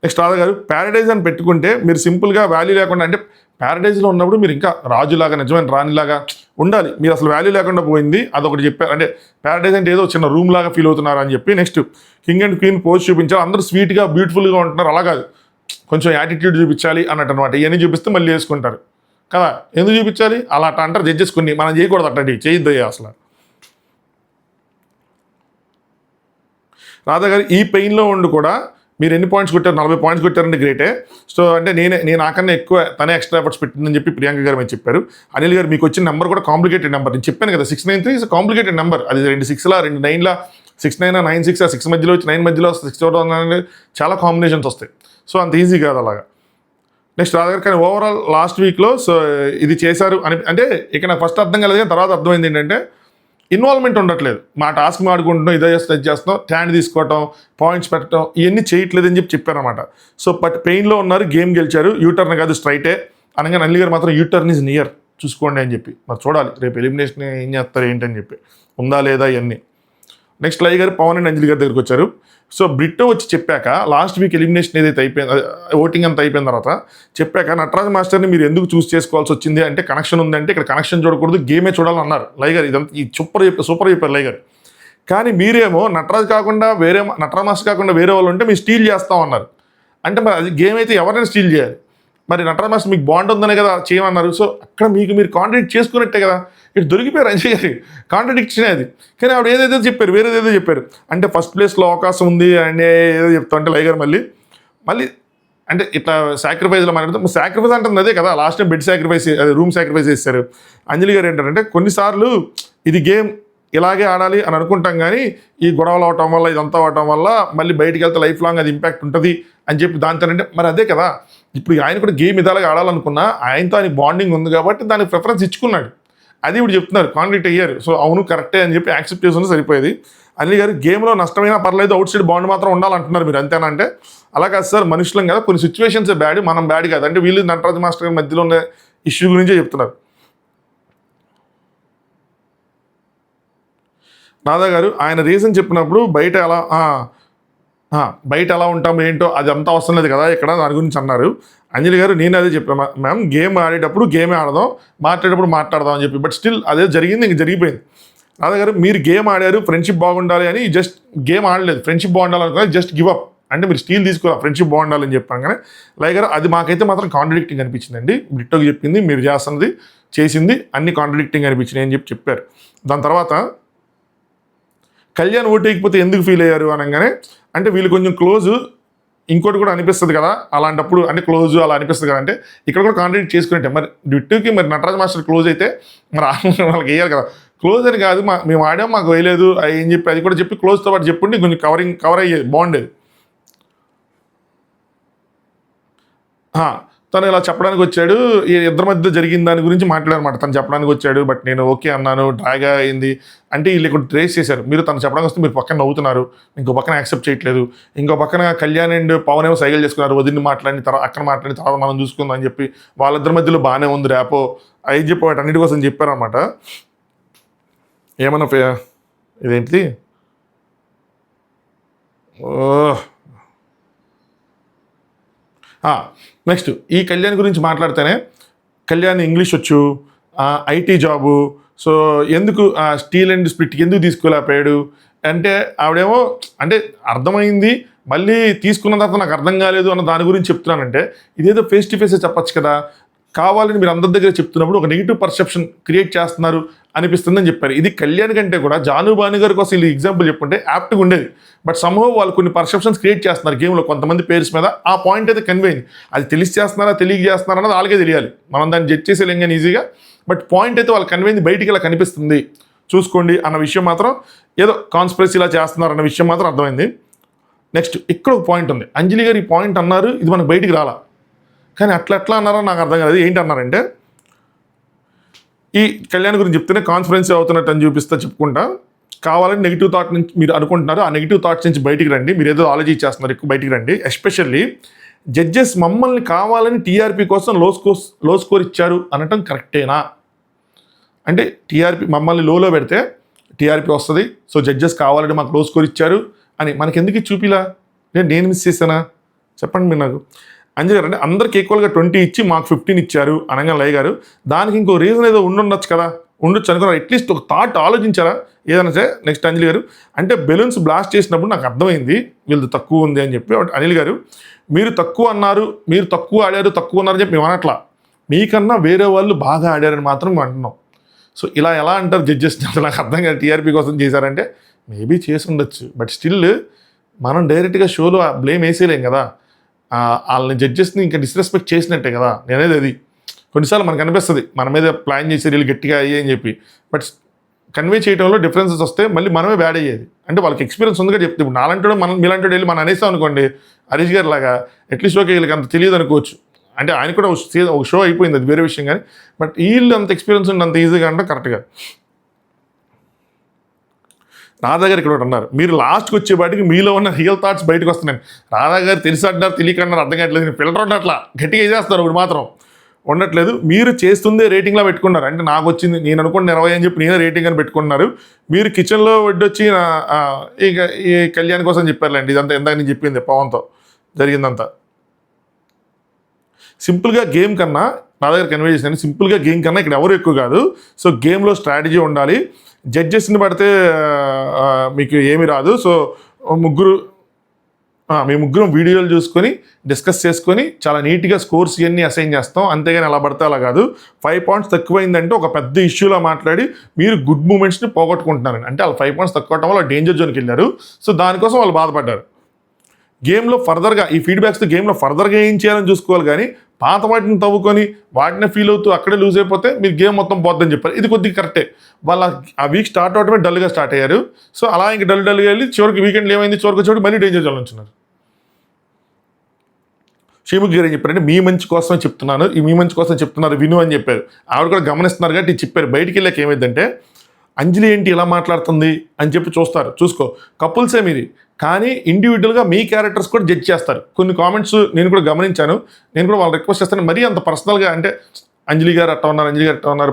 నెక్స్ట్ రాధా గారు ప్యారడైజ్ అని పెట్టుకుంటే మీరు సింపుల్గా వాల్యూ లేకుండా, అంటే ప్యారడైజ్లో ఉన్నప్పుడు మీరు ఇంకా రాజులాగా నిజమైన రాణిలాగా ఉండాలి, మీరు అసలు వాల్యూ లేకుండా పోయింది అదొకటి చెప్పారు. అంటే ప్యారడైజ్ అంటే ఏదో చిన్న రూమ్ లాగా ఫీల్ అవుతున్నారు అని చెప్పి. Next king and queen pose చూపించారు, అందరూ స్వీట్గా బ్యూటిఫుల్గా ఉంటున్నారు, అలా కాదు కొంచెం యాటిట్యూడ్ చూపించాలి అన్నట్టు అనమాట. ఇవన్నీ చూపిస్తే మళ్ళీ వేసుకుంటారు కదా, ఎందుకు చూపించాలి అలా అంటారు జడ్జెస్ కొన్ని, మనం చేయకూడదు అట్టండి, చేయొద్దయ్యా అసలు. రాధా గారు ఈ పెయిన్లో ఉండి కూడా మీరు ఎన్ని పాయింట్స్ కొట్టారు, 40 పాయింట్స్ కొట్టారంటే గ్రేటే. సో అంటే నేను నాకన్నా ఎక్కువ తనే ఎక్స్ట్రా ఎఫర్ట్స్ పెట్టిందని చెప్పి ప్రియాంక గారు మీరు చెప్పారు. అనిల్ గారు మీకు వచ్చిన నెంబర్ కూడా కాంప్లికేటెడ్ నెంబర్, నేను చెప్పాను కదా 693 ఇస్ కాంప్లికేటెడ్ నెంబర్, అది 2 6లా 2 9లా 6 9 9 6 6 మధ్యలో వచ్చి 9 మధ్యలో 6 చాలా కాంబినేషన్స్ వస్తాయి. సో అంత ఈజీ కాదు అలాగా. నెక్స్ట్ రాధా గారు కానీ ఓవరాల్ లాస్ట్ వీక్లో సో ఇది చేశారు అని అంటే ఇక నాకు ఫస్ట్ అర్థం కాలేదు కానీ తర్వాత అర్థమైంది ఏంటంటే ఇన్వాల్వ్మెంట్ ఉండట్లేదు, మా టాస్క్ ఆడుకుంటున్నాం, ఇదే చేస్తున్నాం, ట్యాండ్ తీసుకోవటం, పాయింట్స్ పెట్టడం ఇవన్నీ చేయట్లేదు అని చెప్పారనమాట. సో బట్ పెయిన్లో ఉన్నారు, గేమ్ గెలిచారు, యూటర్న్ కాదు స్ట్రైటే అనగా అనిల్ గారు మాత్రం యూటర్న్ ఈజ్ నియర్ చూసుకోండి అని చెప్పి. మరి చూడాలి రేపు ఎలిమినేషన్ ఏం చేస్తారు ఏంటని చెప్పి, ఉందా లేదా ఇవన్నీ. నెక్స్ట్ లయ గారు పవన్ అండ్ అంజలి గారి దగ్గరికి వచ్చారు. సో బ్రిట్టో వచ్చి చెప్పాక లాస్ట్ వీక్ ఎలిమినేషన్ ఏదైతే అయిపోయింది, ఓటింగ్ అంతా అయిపోయిన తర్వాత చెప్పాక నటరాజ్ మాస్టర్ని మీరు ఎందుకు చూస్ చేసుకోవాల్సి వచ్చింది అంటే కనెక్షన్ ఉందంటే ఇక్కడ కనెక్షన్ చూడకూడదు గేమే చూడాలన్నారు లయ గారు. ఇదంతా ఈ సూపర్ చెప్పారు లయ గారు. కానీ మీరేమో నటరాజ్ మాస్టర్ కాకుండా వేరే వాళ్ళు ఉంటే మీరు స్టీల్ చేస్తామన్నారు. అంటే మరి అది గేమ్ అయితే ఎవరైనా స్టీల్ చేయాలి, మరి నటరాజ్ మాస్టర్ మీకు బాండ్ ఉందనే కదా చేయమన్నారు. సో అక్కడ మీకు మీరు కాంట్రాడిక్ట్ చేసుకున్నట్టే కదా, ఇటు దొరికిపోయారు అంజయ్ గారి కాంట్రాడిక్షన్ అది. కానీ ఆవిడ ఏదైతే చెప్పారు వేరేదేదో చెప్పారు, అంటే ఫస్ట్ ప్లేస్లో అవకాశం ఉంది అని ఏదో చెప్తా అంటే లయ గారు మళ్ళీ అంటే ఇట్లా సాక్రిఫైస్లో మాట్లాడుతూ సాక్రిఫైస్ అంటుంది అదే కదా, లాస్ట్ టైం బెడ్ సాక్రిఫైస్ అదే రూమ్ సాక్రిఫైస్ చేస్తారు. అంజలి గారు ఏంటంటే కొన్నిసార్లు ఇది గేమ్ ఇలాగే ఆడాలి అని అనుకుంటాం కానీ ఈ గొడవలు అవటం వల్ల ఇదంతా అవటం వల్ల మళ్ళీ బయటికి వెళ్తే లైఫ్ లాంగ్ అది ఇంపాక్ట్ ఉంటుంది అని చెప్పి దాంతోనంటే మరి అదే కదా. ఇప్పుడు ఆయన కూడా గేమ్ ఇదాలాగా ఆడాలనుకున్నా ఆయనతో ఆయన బాండింగ్ ఉంది కాబట్టి దానికి ప్రిఫరెన్స్ ఇచ్చుకున్నాడు, అది ఇప్పుడు చెప్తున్నారు కాంట్రాక్ట్ అయ్యారు. సో అవును కరెక్టే అని చెప్పి యాక్సెప్ట్ చేసుకుని సరిపోయేది. అనిల్ గారు గేమ్లో నష్టమైనా పర్లేదు అవుట్ సైడ్ బౌండ్ మాత్రం ఉండాలంటున్నారు మీరు, అంతేనా అంటే అలా కాదు సార్, మనుషులం కదా, కొన్ని సిచ్యువేషన్స్ బ్యాడ్, మనం బ్యాడ్ కాదు అంటే వీళ్ళు నటరాజ్ మాస్టర్ గారి మధ్యలో ఉన్న ఇష్యూ గురించే చెప్తున్నారు. రాధా గారు ఆయన రీజన్ చెప్పినప్పుడు బయట ఎలా ఉంటాం ఏంటో అది అంత అవసరం లేదు కదా ఇక్కడ దాని గురించి అన్నారు. అంజలి గారు నేను అదే చెప్పాను మ్యామ్, గేమ్ ఆడేటప్పుడు గేమే ఆడదాం, మాట్లాడేటప్పుడు మాట్లాడదాం అని చెప్పి, బట్ స్టిల్ అదే జరిగింది, ఇంక జరిగిపోయింది. రాధా గారు మీరు గేమ్ ఆడారు, ఫ్రెండ్షిప్ బాగుండాలి అని జస్ట్ గేమ్ ఆడలేదు, ఫ్రెండ్షిప్ బాగుండాలనుకున్నా జస్ట్ గివ్ అప్ అంటే మీరు స్టీల్ తీసుకోవాలి, ఫ్రెండ్షిప్ బాగుండాలని చెప్పాను. కానీ లైక్ గారు అది మాకైతే మాత్రం కాంట్రడిక్టింగ్ అనిపించిందండి, బ్రిట్టోకి చెప్పింది మీరు చేస్తున్నది చేసింది అన్ని కాంట్రడిక్టింగ్ అనిపించినాయి అని చెప్పారు. దాని తర్వాత కళ్యాణ్ ఓటేయకపోతే ఎందుకు ఫీల్ అయ్యారు అనగానే, అంటే వీళ్ళు కొంచెం క్లోజు, ఇంకోటి కూడా అనిపిస్తుంది కదా అలాంటప్పుడు, అంటే క్లోజ్ అలా అనిపిస్తుంది కదా అంటే ఇక్కడ కూడా కాంట్రాక్ట్ చేసుకున్నట్టే. మరి బిట్టుకి మరి నటరాజ్ మాస్టర్ క్లోజ్ అయితే మరి వాళ్ళకి వేయాలి కదా, క్లోజ్ అని కాదు మేము ఆడాం మాకు వేయలేదు ఏం చెప్పి అది కూడా చెప్పి క్లోజ్తో పాటు చెప్పుండి కొంచెం కవర్ అయ్యేది బాగుండేది. తను ఇలా చెప్పడానికి వచ్చాడు, ఈ ఇద్దరి మధ్య జరిగిన దాని గురించి మాట్లాడారన్నమాట. తను చెప్పడానికి వచ్చాడు, బట్ నేను ఓకే అన్నాను, డ్రాగా అయింది అంటే వీళ్ళు ఇక్కడ ట్రేస్ చేశారు. మీరు తను చెప్పడానికి వస్తే మీరు పక్కన నవ్వుతున్నారు, ఇంకో పక్కన యాక్సెప్ట్ చేయట్లేదు, ఇంకో పక్కన కళ్యాణ్ అండ్ పవన్ ఏమో సైకిల్ చేసుకున్నారు, వదిలిని మాట్లాడిన తర్వాత అక్కడ మాట్లాడిన తర్వాత మనం చూసుకుందాం అని చెప్పి వాళ్ళిద్దరి మధ్యలో బాగానే ఉంది ర్యాపో అవి చెప్పి వాటి అన్నిటి కోసం చెప్పారనమాట. ఏమన్నా ఇదేంటిది నెక్స్ట్ ఈ కళ్యాణ్ గురించి మాట్లాడితేనే, కళ్యాణ్ ఇంగ్లీష్ వచ్చు, ఐటీ జాబు, సో ఎందుకు స్టీల్ అండ్ స్ప్లిట్కి ఎందుకు తీసుకోలేకపోయాడు అంటే ఆవిడేమో అంటే అర్థమైంది, మళ్ళీ తీసుకున్న తర్వాత నాకు అర్థం కాలేదు అన్న దాని గురించి చెప్తున్నానంటే ఇదేదో ఫేస్ టు ఫేసే చెప్పచ్చు కదా, కావాలని మీరు అందరి దగ్గర చెప్తున్నప్పుడు ఒక నెగిటివ్ పర్సెప్షన్ క్రియేట్ చేస్తున్నారు అనిపిస్తుందని చెప్పారు. ఇది కళ్యాణ్ కంటే కూడా జాను భాను గారి కోసం వీళ్ళు ఎగ్జాంపుల్ చెప్పుంటే యాప్ట్గా ఉండేది, బట్ సంహవ్ వాళ్ళు కొన్ని పర్సెప్షన్స్ క్రియేట్ చేస్తున్నారు గేమ్లో కొంతమంది పేర్స్ మీద. ఆ పాయింట్ అయితే కన్వే అయింది, అది తెలిసి చేస్తున్నారా తెలియజేస్తున్నారా అన్నది వాళ్ళకే తెలియాలి, మనం దాన్ని జడ్జ్ చేసేలేం కానీ ఈజీగా, బట్ పాయింట్ అయితే వాళ్ళు కన్వే అయింది, బయటికి ఇలా కనిపిస్తుంది చూసుకోండి అన్న విషయం మాత్రం, ఏదో కాన్స్పిరసీ ఇలా చేస్తున్నారు అన్న విషయం మాత్రం అర్థమైంది. నెక్స్ట్ ఇక్కడ ఒక పాయింట్ ఉంది, అంజలి గారు ఈ పాయింట్ అన్నారు, ఇది మనకు బయటికి రాలా, కానీ అట్లా అన్నారో నాకు అర్థం కాలేదు. ఏంటి అన్నారంటే ఈ కళ్యాణ్ గురించి చెప్తేనే కాన్ఫరెన్స్ అవుతున్నట్టు అని చెప్పుకుంటా, కావాలని నెగిటివ్ థాట్ నుంచి మీరు అనుకుంటున్నారు, ఆ నెగిటివ్ థాట్స్ నుంచి బయటికి రండి, మీరు ఏదో ఆలోచన చేస్తున్నారు ఎక్కువ బయటికి రండి. ఎస్పెషల్లీ జడ్జెస్ మమ్మల్ని కావాలని టీఆర్పీ కోసం లో స్కోర్ ఇచ్చారు అనటం కరెక్టేనా అంటే, టీఆర్పీ మమ్మల్ని లోలో పెడితే టీఆర్పీ వస్తుంది, సో జడ్జెస్ కావాలని మాకు లో స్కోర్ ఇచ్చారు అని మనకి ఎందుకు చూపిలా, నేను మిస్ చేశానా చెప్పండి మీరు నాకు. అంజలి గారు అంటే అందరికి ఈక్వల్గా 20 ఇచ్చి మాకు 15 ఇచ్చారు అనగా లయ గారు, దానికి ఇంకో రీజన్ ఏదో ఉండొచ్చు కదా, ఉండొచ్చు అనుకున్నారు, అట్లీస్ట్ ఒక థాట్ ఆలోచించారా ఏదైనా సరే. నెక్స్ట్ అంజలి గారు అంటే బెలూన్స్ బ్లాస్ట్ చేసినప్పుడు నాకు అర్థమైంది వీళ్ళది తక్కువ ఉంది అని చెప్పి. అనిల్ గారు మీరు తక్కువ అన్నారు, మీరు తక్కువ ఆడారు తక్కువ ఉన్నారని చెప్పి మేము అనట్లా, మీకన్నా వేరే వాళ్ళు బాగా ఆడారని మాత్రం మేము అంటున్నాం. సో ఇలా ఎలా అంటారు జడ్జెస్, నాకు అర్థం కాదు, టీఆర్పీ కోసం చేశారంటే మేబీ చేసి ఉండొచ్చు, బట్ స్టిల్ మనం డైరెక్ట్గా షోలో బ్లేమ్ వేసేయలేం కదా, వాళ్ళని జడ్జెస్ని ఇంకా డిస్రెస్పెక్ట్ చేసినట్టే కదా నేనేది. అది కొన్నిసార్లు మనకు అనిపిస్తుంది మన మీద ప్లాన్ చేసి వీళ్ళు గట్టిగా అయ్యి అని చెప్పి, బట్ కన్వే చేయడంలో డిఫరెన్సెస్ వస్తే మళ్ళీ మనమే బ్యాడ్ అయ్యేది. అంటే వాళ్ళకి ఎక్స్పీరియన్స్ ఉందిగా చెప్తే, ఇప్పుడు నాలంటాడు మీలాంటి వెళ్ళి మనం అనేసాం అనుకోండి హరీష్ గారి లాగా, అట్లీస్ట్ ఓకే వీళ్ళకి అంత తెలియదు అనుకోవచ్చు, అంటే ఆయన కూడా ఒక షో అయిపోయింది అది వేరే విషయం, కానీ బట్ వీళ్ళు అంత ఎక్స్పీరియన్స్ ఉండి అంత ఈజీగా అంటే కరెక్ట్గా. రాధా గారు ఇక్కడ ఒకటి అన్నారు, మీరు లాస్ట్కి వచ్చేపాటికి మీలో ఉన్న రియల్ థాట్స్ బయటకు వస్తున్నాయి. రాధా గారు తెలిసి అంటారు తెలియక అన్నారు అర్థం కావట్లేదు, నేను ఫిల్టర్ ఉండట్లా గట్టిగా వేసేస్తారు ఇప్పుడు మాత్రం ఉండట్లేదు. మీరు చేస్తుందే రేటింగ్లా పెట్టుకున్నారు, అంటే నాకు వచ్చింది నేను అనుకున్న 20 అని చెప్పి నేనే రేటింగ్ అని పెట్టుకున్నారు. మీరు కిచెన్లో వడ్డొచ్చి ఇక ఈ కళ్యాణ్ కోసం చెప్పారులేండి, ఇదంతా ఎందాక నేను చెప్పింది పవన్తో జరిగిందంతా. సింపుల్గా గేమ్ కన్నా రాధా గారు కన్వే చేశాను, సింపుల్గా గేమ్ కన్నా ఇక్కడ ఎవరు ఎక్కువ కాదు, సో గేమ్లో స్ట్రాటజీ ఉండాలి. జడ్జెస్ని పడితే మీకు ఏమీ రాదు, సో మీ ముగ్గురం వీడియోలు చూసుకొని డిస్కస్ చేసుకొని చాలా నీట్గా స్కోర్స్ ఇవన్నీ అసైన్ చేస్తాం, అంతేగాని అలా పడితే అలా కాదు. 5 పాయింట్స్ తక్కువైందంటే ఒక పెద్ద ఇష్యూలో మాట్లాడి మీరు గుడ్ మూమెంట్స్ని పోగొట్టుకుంటున్నారండి, అంటే వాళ్ళు 5 పాయింట్స్ తక్కువ అవడం వల్ల డేంజర్ జోన్కి వెళ్ళారు, సో దానికోసం వాళ్ళు బాధపడ్డారు. గేమ్లో ఫర్దర్గా ఈ ఫీడ్బ్యాక్స్తో గేమ్లో ఫర్దర్గా ఏం చేయాలని చూసుకోవాలి, కానీ పాత వాటిని తవ్వుకొని వాటిని ఫీల్ అవుతూ అక్కడే లూజ్ అయిపోతే మీరు గేమ్ మొత్తం పోద్దని చెప్పారు. ఇది కొద్దిగా కరెక్టే, వాళ్ళ ఆ వీక్ స్టార్ట్ అవడమే డల్గా స్టార్ట్ అయ్యారు, సో అలా ఇంక డల్గా వెళ్ళి చివరికి వీకెండ్లో ఏమైంది చివరికి వచ్చి మళ్ళీ డేంజర్ జోన్లో ఉంచున్నారు. శ్రీముఖి గారు ఏం చెప్పారంటే మీ మంచి కోసమే చెప్తున్నారు, మీ మంచి కోసం చెప్తున్నారు విను అని చెప్పారు. ఆవిడ కూడా గమనిస్తున్నారు కాబట్టి చెప్పారు. బయటికి వెళ్ళాక ఏమైందంటే అంజలి ఏంటి ఇలా మాట్లాడుతుంది అని చెప్పి చూసుకో కపుల్సే మీది, కానీ ఇండివిజువల్గా మీ క్యారెక్టర్స్ కూడా జడ్జ్ చేస్తారు. కొన్ని కామెంట్స్ నేను కూడా గమనించాను, నేను కూడా వాళ్ళు రిక్వెస్ట్ చేస్తాను, మరీ అంత పర్సనల్గా అంటే అంజలి గారు అట్లా ఉన్నారు, అంజలి గారు అట్లా ఉన్నారు,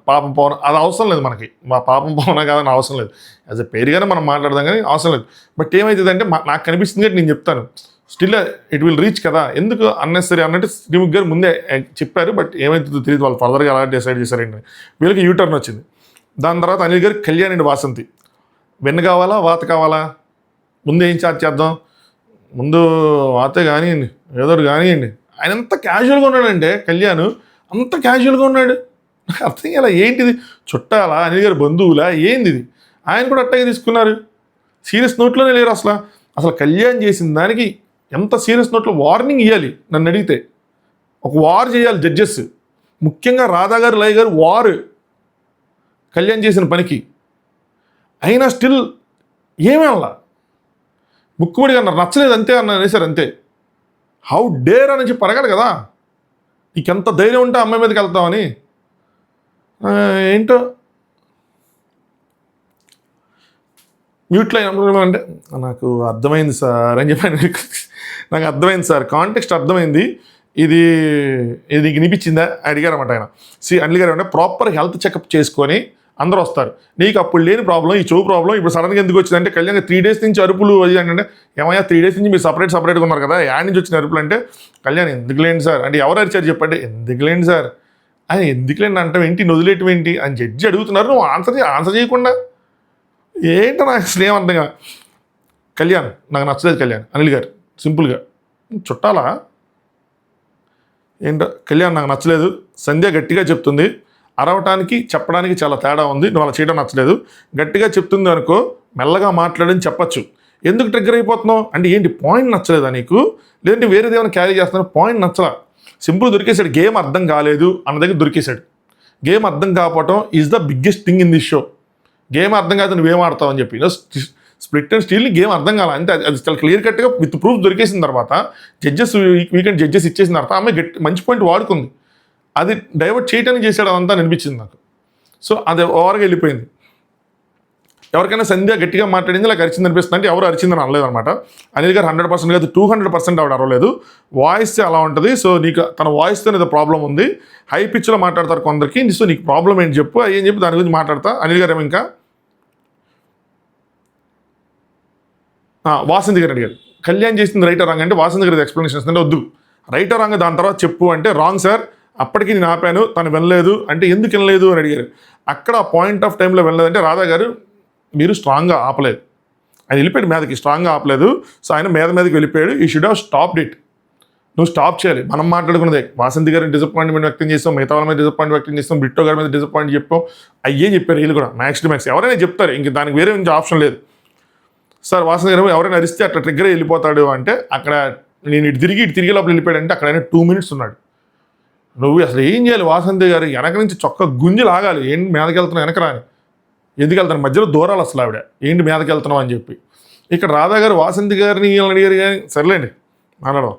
పాపం పవన్ అది అవసరం లేదు మనకి, మా పాపం పవన్ కాదని అవసరం లేదు, యాజ్ ఎ పేరుగానే మనం మాట్లాడదాం కానీ అవసరం లేదు. బట్ ఏమవుతుందంటే నాకు కనిపిస్తుంది కాబట్టి నేను చెప్తాను, స్టిల్ ఇట్ విల్ రీచ్ కదా, ఎందుకు అన్నెసరీ అన్నట్టు శ్రీముఖ్ గారు ముందే చెప్పారు. బట్ ఏమవుతుందో తెలియదు, వాళ్ళు ఫర్దర్గా అలా డిసైడ్ చేశారండి. వీళ్ళకి యూటర్న్ వచ్చింది. దాని తర్వాత అనిల్ గారు కళ్యాణ్ అండి వాసంతి, వెన్ను కావాలా వాత కావాలా, ముందు ఏం చార్జ్ చేద్దాం, ముందు వాతే కానివ్వండి ఏదో కానివ్వండి. ఆయన ఎంత క్యాజువల్గా ఉన్నాడంటే కళ్యాణ్, అంత క్యాజువల్గా ఉన్నాడు. నాకు అర్థం కాలే, ఏంటిది చుట్టాలా అనిల్ గారి బంధువులా ఏంది ఇది, ఆయన కూడా అట్టగే తీసుకున్నారు. సీరియస్ నోట్లోనే లేరు అసలు కళ్యాణ్ చేసిన దానికి ఎంత సీరియస్ నోట్లో వార్నింగ్ ఇవ్వాలి నన్ను అడిగితే. ఒక వార్ చేయాలి జడ్జెస్, ముఖ్యంగా రాధా గారు లయ గారు వార్ కళ్యాణ్ చేసిన పనికి. అయినా స్టిల్ ఏమేలా ముక్కుబడిగా అన్నారు, నచ్చలేదు అంతే అన్న అనేసారు అంతే. హౌ డేర్ అని చెప్పి అడగాలి కదా, నీకెంత ధైర్యం ఉంటే అమ్మాయి మీదకి వెళ్తామని. ఏంటో మ్యూట్లో అంటే నాకు అర్థమైంది సార్ అని చెప్పాను. నాకు అర్థమైంది సార్, కాంటెక్స్ట్ అర్థమైంది, ఇది నీకు వినిపించిందా అడిగారన్నమాట ఆయన. అనిల్ గారు అంటే ప్రాపర్ హెల్త్ చెకప్ చేసుకొని అందరూ వస్తారు. నీకు అప్పుడు లేని ప్రాబ్లం, ఈ చెవు ప్రాబ్లం ఇప్పుడు సడన్గా ఎందుకు వచ్చిందంటే కళ్యాణ్ 3 days నుంచి అరుపులు అది అంటే, ఏమయ్యా 3 days నుంచి మీరు సపరేట్గా ఉన్నారు కదా, యాడ్ నుంచి వచ్చిన అరుపులు అంటే, కళ్యాణ్ ఎందుకు లేండి సార్ అంటే, ఎవరు అరిచారు చెప్పండి, ఎందుకు లేండి సార్ అని, ఎందుకు లేండి అంటాం ఏంటి, వదిలేయటం ఏంటి అని జడ్జి అడుగుతున్నారు, నువ్వు ఆన్సర్ చేయకుండా ఏంటో నాకు అసలు ఏమర్థంగా. కళ్యాణ్ నాకు నచ్చలేదు, కళ్యాణ్ అనిల్ గారు సింపుల్గా చుట్టాలా ఏంటో, కళ్యాణ్ నాకు నచ్చలేదు. సంధ్య గట్టిగా చెప్తుంది, అరవటానికి చెప్పడానికి చాలా తేడా ఉంది, నువ్వు అలా చేయడం నచ్చలేదు. గట్టిగా చెప్తుంది అనుకో, మెల్లగా మాట్లాడని చెప్పచ్చు. ఎందుకు ట్రిగ్గర్ అయిపోతున్నావు అంటే, ఏంటి పాయింట్ నచ్చలేదా నీకు, లేదంటే వేరేది ఏమైనా క్యారీ చేస్తున్నావు, పాయింట్ నచ్చలా, సింపుల్ దొరికేశాడు. గేమ్ అర్థం కాలేదు అన్న దగ్గర దొరికేశాడు. గేమ్ అర్థం కాకపోవటం is the biggest thing in this show. Game అర్థం కాదు నువ్వేం ఆడతావు అని చెప్పి, స్ప్లిట్ అండ్ స్టీల్ని గేమ్ అర్థం కావాలి అంతే. అది చాలా క్లియర్ కట్గా విత్ ప్రూఫ్ దొరికేసిన తర్వాత వీకెండ్ జడ్జెస్ ఇచ్చేసిన తర్వాత ఆమె మంచి పాయింట్ వాడుకుంది, అది డైవర్ట్ చేయటానికి చేశాడు అదంతా అనిపించింది నాకు. సో అది ఓవర్గా వెళ్ళిపోయింది. ఎవరికైనా సంధ్య గట్టిగా మాట్లాడింది ఇలా అరిచింది అనిపిస్తుంది అంటే, ఎవరు అరిచిందని అనలేదు అనమాట. అనిల్ గారు 100% కాదు 200% ఆవిడ అరవలేదు, వాయిస్ అలా ఉంటుంది. సో నీకు తన వాయిస్తో ఏదో ప్రాబ్లం ఉంది, హై పిచ్లో మాట్లాడతారు కొందరికి, సో నీకు ప్రాబ్లం ఏంటి చెప్పు ఏం చెప్పి దాని గురించి మాట్లాడతా. అనిల్ గారు ఇంకా వాసంతి గారు అడిగారు, కళ్యాణ్ చేసింది రైట్ రాంగ్ అంటే, వాసంతి గారి ఎక్స్ప్లెనేషన్స్ అంటే వద్దు, రైట్ రాంగ్ దాని తర్వాత చెప్పు అంటే, రాంగ్ సార్ అప్పటికి నేను ఆపాను, తను వినలేదు అంటే, ఎందుకు వినలేదు అని అడిగారు. అక్కడ పాయింట్ ఆఫ్ టైంలో వినలేదంటే, రాధా గారు మీరు స్ట్రాంగ్గా ఆపలేదు, ఆయన వెళ్ళిపోయాడు మీదకి, స్ట్రాంగ్గా ఆపలేదు. సో ఆయన మీదకి వెళ్ళిపోయాడు, ఈ షుడ్ హ్యావ్ స్టాప్డ్ ఇట్, నువ్వు స్టాప్ చేయాలి. మనం మాట్లాడుకున్నదే, వాసంతి గారిని డిసప్పాయింట్మెంట్ వ్యక్తం చేస్తాం, మిగతా వాళ్ళ మీద డిసప్పాయింట్ వ్యక్తం చేస్తాం, బిట్టో గారి మీద డిసప్పాయింట్ చెప్పాం, అయ్యే చెప్పారు వీళ్ళు కూడా మ్యాక్స్ టు మ్యాక్స్. ఎవరైనా చెప్తారు, ఇంక దానికి వేరే నుంచి ఆప్షన్ లేదు. సార్ వాసంతి గారు ఎవరైనా అరిస్తే అట్లా ట్రిగ్గర్ వెళ్ళిపోతాడు అంటే, అక్కడ నేను ఇటు తిరిగి లోపల వెళ్ళిపోయాడు అంటే, అక్కడ ఆయన 2 minutes ఉన్నాడు. నువ్వు అసలు ఏం చేయాలి, వాసంతి గారు వెనక నుంచి చొక్క గుంజి లాగాలి, ఏంటి మీదకి వెళ్తున్నావు వెనక రాని, ఎందుకు వెళ్తాను మధ్యలో దూరాలు అసలు ఆవిడ, ఏంటి మీదకి వెళ్తున్నావు అని చెప్పి. ఇక్కడ రాధా గారు వాసంతి గారిని వీళ్ళని అడిగారు కానీ సర్లేండి మాట్లాడదాం.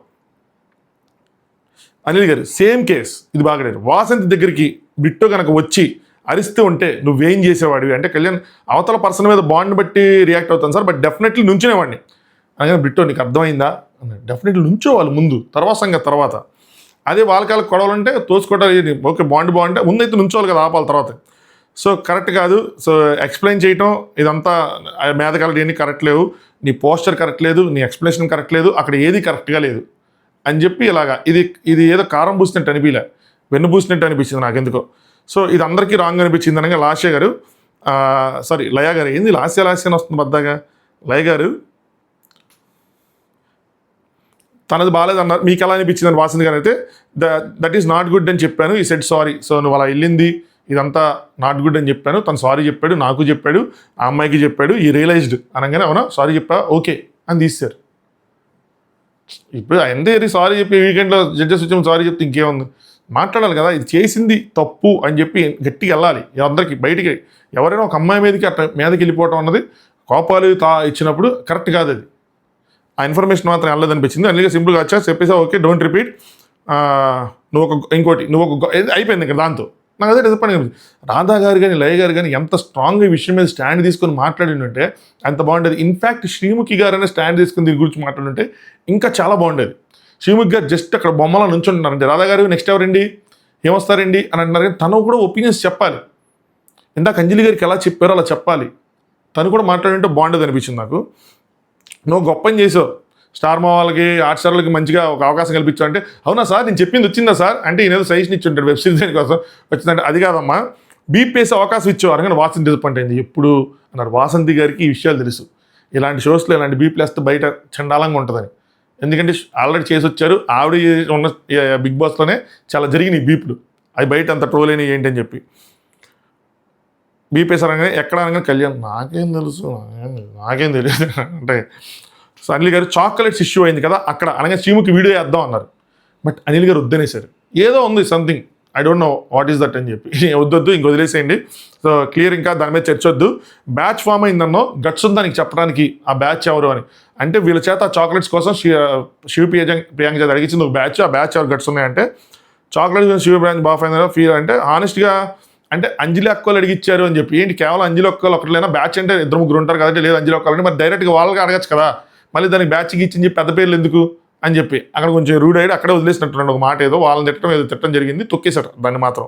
అనిల్ గారు సేమ్ కేస్, ఇది బాగా అడిగారు. వాసంతి దగ్గరికి బిట్టో కనుక వచ్చి అరిస్తూ ఉంటే నువ్వేం చేసేవాడివి అంటే, కళ్యాణ్ అవతల పర్సన్ మీద బాండ్ బట్టి రియాక్ట్ అవుతాను సార్, బట్ డెఫినెట్లీ నుంచునేవాడిని. అలాగే బిట్టో నీకు అర్థమైందా అన్నాడు. డెఫినెట్లీ నుంచోవాలి ముందు, తర్వాత సంగతి తర్వాత. అదే వాళ్ళకాలకు కొడవాలంటే తోసుకోవటాలి, ఓకే బాండ్ బాగుంటే ముందైతే నుంచోవాలి కదా, ఆపాలి తర్వాత. సో కరెక్ట్ కాదు. సో ఎక్స్ప్లెయిన్ చేయటం ఇదంతా మేధకాలు ఏమీ కరెక్ట్ లేవు, నీ పోస్చర్ కరెక్ట్ లేదు, నీ ఎక్స్ప్లెనేషన్ కరెక్ట్ లేదు, అక్కడ ఏది కరెక్ట్గా లేదు అని చెప్పి ఇలాగా ఇది ఏదో కారం పూసినట్టు అనిపించలే, వెన్ను పూసినట్టు అనిపించింది నాకు ఎందుకో. సో ఇది అందరికీ రాంగ్ అనిపించింది అనగా లాస్య గారు లయ గారు, ఏంది లాస్య అని వస్తుంది బద్దాగా, లయ గారు తనది బాగాలేదన్నారు, మీకు ఎలా అనిపించింది అని వాసంతి గారు అయితే, దట్ ఈస్ నాట్ గుడ్ అని చెప్పాను, ఈ సెట్ సారీ. సో నువ్వు అలా వెళ్ళింది ఇదంతా నాట్ గుడ్ అని చెప్పాను, తను సారీ చెప్పాడు, నాకు చెప్పాడు, ఆ అమ్మాయికి చెప్పాడు, ఈ రియలైజ్డ్ అనగానే అవునా సారీ చెప్పా ఓకే అని తీశారు. ఇప్పుడు ఎంత సారీ చెప్పి వీకెండ్లో జడ్జెస్ వచ్చి సారీ చెప్తే ఇంకేముంది, మాట్లాడాలి కదా, ఇది చేసింది తప్పు అని చెప్పి గట్టిగా వెళ్ళాలి అందరికీ బయటికి. ఎవరైనా ఒక అమ్మాయి మీదకి అట్లా మీదకి వెళ్ళిపోవటం అన్నది కోపాలు ఇచ్చినప్పుడు కరెక్ట్ కాదు, అది ఆ ఇన్ఫర్మేషన్ మాత్రం వెళ్ళదనిపించింది. అందుకే సింపుల్గా వచ్చా చెప్పేసా ఓకే డోంట్ రిపీట్, నువ్వు ఒక అయిపోయింది ఇక్కడ దాంతో, నాకు అదే డిసప్పాయింట్ అనిపించింది. రాధా గారు కానీ లయ గారు కానీ ఎంత స్ట్రాంగ్గా ఈ విషయం మీద స్టాండ్ తీసుకొని మాట్లాడింటే అంత బాగుండేది. ఇన్ఫ్యాక్ట్ శ్రీముఖి గారు అనే స్టాండ్ తీసుకుని దీని గురించి మాట్లాడుంటే ఇంకా చాలా బాగుండేది. శ్రీముఖి గారు జస్ట్ అక్కడ బొమ్మలో నుంచుంటున్నారంటే రాధా గారు నెక్స్ట్ ఎవరండి ఏమొస్తారండి అని అంటున్నారు. కానీ తను కూడా ఒపీనియన్స్ చెప్పాలి. ఇందాక అంజలి గారికి ఎలా చెప్పారో అలా చెప్పాలి. తను కూడా మాట్లాడుంటే బాగుండేది అనిపించింది నాకు. నువ్వు గొప్పని చేసావు, స్టార్ మా వాళ్ళకి హాట్‌స్టార్‌లకి మంచిగా ఒక అవకాశం కల్పించావు అంటే, అవునా సార్ నేను చెప్పింది వచ్చిందా సార్ అంటే ఈయన ఏదో సజెషన్ ఇచ్చి ఉంటాడు వెబ్ సిరీస్ కోసం వచ్చిందంటే, అది కాదమ్మా బీప్ వేసే అవకాశం ఇచ్చావు అనగానే వాసంతి డిసప్పాయింట్ అయింది. ఎప్పుడు అన్నారు వాసంతి గారికి ఈ విషయాలు తెలుసు, ఇలాంటి షోస్లో ఇలాంటి బీప్లు వేస్తే బయట చండాలంగా ఉంటుందని. ఎందుకంటే ఆల్రెడీ చేసి వచ్చారు, ఆవిడ ఉన్న బిగ్ బాస్లోనే చాలా జరిగినాయి బీప్లు, అవి బయట అంత ట్రోల్ అయినాయి ఏంటి అని చెప్పి బీప్ వేసారు అనగానే ఎక్కడ అనగానే కళ్యాణ్ నాకేం తెలుసు నాకేం తెలియదు అంటే. సో అనిల్ గారు చాక్లెట్స్ ఇష్యూ అయింది కదా అక్కడ అనగా శ్రీముఖి వీడియో వేద్దాం అన్నారు. బట్ అనిల్ గారు వద్దనేసారు. ఏదో ఉంది something, I don't know what is that అని చెప్పి వద్దొద్దు ఇంక వదిలేసేయండి. సో క్లియర్, ఇంకా దాని మీద చర్చ వద్దు. బ్యాచ్ ఫామ్ అయిందన్నో గట్స్ ఉంది దానికి చెప్పడానికి ఆ బ్యాచ్ ఎవరు అని. అంటే వీళ్ళ చేత ఆ చాక్లెట్స్ కోసం శివ ప్రియాంక చేత అడిగించింది ఒక బ్యాచ్. ఆ బ్యాచ్ ఎవరు గట్స్ ఉన్నాయంటే చాక్లెట్స్ శివ బ్రాంచ్ బాగా ఫైన్ ఫీల్ అంటే హానెస్ట్గా అంటే అంజలి అక్కలు అడిగిచ్చారు అని చెప్పి. ఏంటి కేవలం అంజలి అక్కలు ఒకటిలేనా, బ్యాచ్ అంటే 2-3 ఉంటారు కాబట్టి లేదు అంజలి అక్కలు అంటే మరి డైరెక్ట్గా వాళ్ళకి అడగచ్చు కదా, మళ్ళీ దానికి బ్యాచ్కి ఇచ్చి పెద్ద పేర్లు ఎందుకు అని చెప్పి అక్కడ కొంచెం రూడ్ అయ్యి అక్కడే వదిలేసినట్టున్నాడు. ఒక మాట ఏదో వాళ్ళని తిట్టడం ఏదో తిట్టడం జరిగింది, తొక్కేశారు దాన్ని మాత్రం.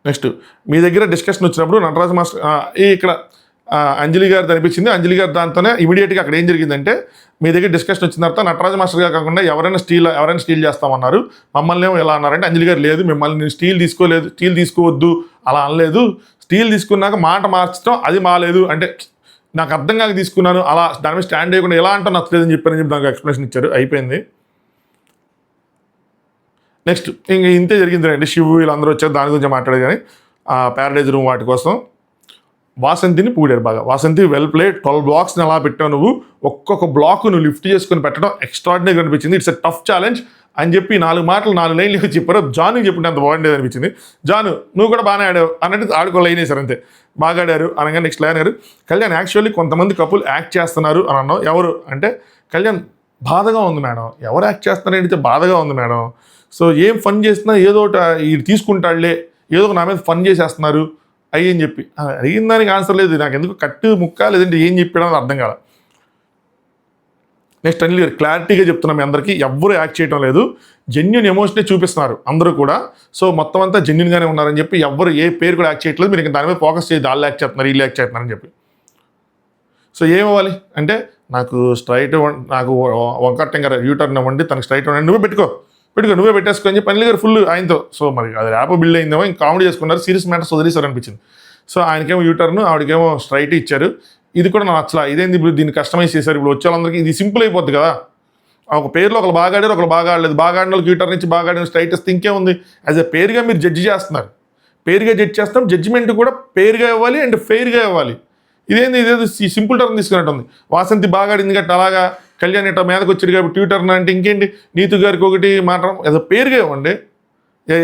నెక్స్ట్ మీ దగ్గర డిస్కషన్ వచ్చినప్పుడు నటరాజ్ మాస్టర్ ఇక్కడ అంజలి గారు అనిపించింది. అంజలి గారు దాంతోనే ఇమీడియట్గా అక్కడ ఏం జరిగిందంటే, మీ దగ్గర డిస్కషన్ వచ్చిన తర్వాత నటరాజ్ మాస్టర్ గారు కాకుండా ఎవరైనా స్టీల్ చేస్తామన్నారు, మమ్మల్ని ఏమో ఎలా అన్నారంటే అంజలి గారు లేదు మిమ్మల్ని నేను స్టీల్ తీసుకోవద్దు అలా అనలేదు, స్టీల్ తీసుకున్నాక మాట మార్చడం అది బాగాలేదు అంటే నాకు అర్థం కాక తీసుకున్నాను, అలా దాని మీద స్టాండ్ చేయకుండా ఎలా అంటో నచ్చలేదని చెప్పారని చెప్పి నాకు ఎక్స్ప్లెనేషన్ ఇచ్చారు, అయిపోయింది. నెక్స్ట్ ఇంక ఇంతే జరిగింది రండి. శివు వీళ్ళందరూ వచ్చారు దాని గురించి మాట్లాడారు. కానీ ప్యారడైజ్ రూమ్ వాటి కోసం వాసంతిని పూడారు బాగా. వాసంతి వెల్ ప్లేడ్, 12 బ్లాక్స్ని ఎలా పెట్టావు నువ్వు, ఒక్కొక్క బ్లాక్ నువ్వు లిఫ్ట్ చేసుకుని పెట్టడం ఎక్స్ట్రాడినరీగా అనిపించింది. ఇట్స్ ఎ టఫ్ ఛాలెంజ్ అని చెప్పి 4 మాటలు 4 లైన్లు చెప్పారు. జానుకి చెప్పుంటే అంత బాగుండేది అనిపించింది. జాను నువ్వు కూడా బాగానే ఆడావు అన్నట్టు ఆడుకో లైన్ వేశారు అంతే, బాగా ఆడారు అనగా నెక్స్ట్ లైన్ గారు కళ్యాణ్ యాక్చువల్లీ కొంతమంది కపుల్ యాక్ట్ చేస్తున్నారు అని అన్నావు. ఎవరు అంటే కళ్యాణ్ బాధగా ఉంది మేడం, ఎవరు యాక్ట్ చేస్తున్నారు అంటే బాధగా ఉంది మేడం. సో ఏం ఫన్ చేస్తున్నా ఏదో ఇది తీసుకుంటాడులే, ఏదో నా మీద ఫన్ చేసేస్తున్నారు అయ్యి అని చెప్పి అడిగిన దానికి ఆన్సర్ లేదు. నాకు ఎందుకు కట్టు ముక్క లేదంటే ఏం చెప్పాడో అర్థం కాదు. నెక్స్ట్ అనిల్ గారు క్లారిటీగా చెప్తున్నాం మీ అందరికీ, ఎవ్వరూ యాక్ట్ చేయడం లేదు, జెన్యున్ ఎమోషనే చూపిస్తున్నారు అందరూ కూడా. సో మొత్తం అంతా జెన్యున్గానే ఉన్నారని చెప్పి ఎవ్వరు ఏ పేరు కూడా యాక్ట్ చేయట్లేదు, మీరు ఇంకా దాని మీద ఫోకస్ చేసి వాళ్ళు యాక్ట్ చేస్తున్నారు వీళ్ళు యాక్ట్ చేస్తున్నారని చెప్పి. సో ఏమవ్వాలి అంటే నాకు స్ట్రైట్ నాకు వంకర టెంకర యూటర్న్ ఇవ్వండి, తనకు స్ట్రైట్ ఇవ్వండి, నువ్వే పెట్టుకో నువ్వే పెట్టేసుకో అని చెప్పి అనిల్ గారు ఫుల్ ఆయనతో. సో మరి అది ర్యాప్ బిల్డ్ అయిందేమో, ఇంకా కామెడీ చేసుకున్నారు, సీరియస్ మ్యాటర్స్ వదిలేసారు అనిపించింది. సో ఆయనకేమో యూటర్న్ ఆవిడకేమో స్ట్రైట్ ఇచ్చారు. ఇది కూడా నాకు నచ్చలా, ఇదేంది ఇప్పుడు దీన్ని కస్టమైజ్ చేశారు. ఇప్పుడు వచ్చే వాళ్ళందరికీ ఇది సింపుల్ అయిపోద్ది కదా, ఒక పేరులో ఒకరు బాగా ఆడారు ఒకరు బాగా ఆడలేదు, బాగా ఆడిన వాళ్ళకి యూటర్ నుంచి బాగా ఆడిన స్ట్రైట్ ఇస్తే ఇంకేముంది. యాజ్ ఎ పేరుగా మీరు జడ్జి చేస్తున్నారు, పేరుగా జడ్జి చేస్తాం, జడ్జిమెంట్ కూడా పేరుగా ఇవ్వాలి అండ్ ఫెయిర్గా ఇవ్వాలి. ఇదేంది ఇదేదో సింపుల్ టర్న్ తీసుకున్నట్టుంది. వాసంతి బాగా ఆడింది కాబట్టి అలాగా, కళ్యాణ్ ఇట్లా మీదకి వచ్చాడు కాబట్టి ట్యూటర్న్ అంటే ఇంకేంటి, నీతు గారికి ఒకటి మాట్లాడడం ఏదో పేరుగా ఇవ్వండి.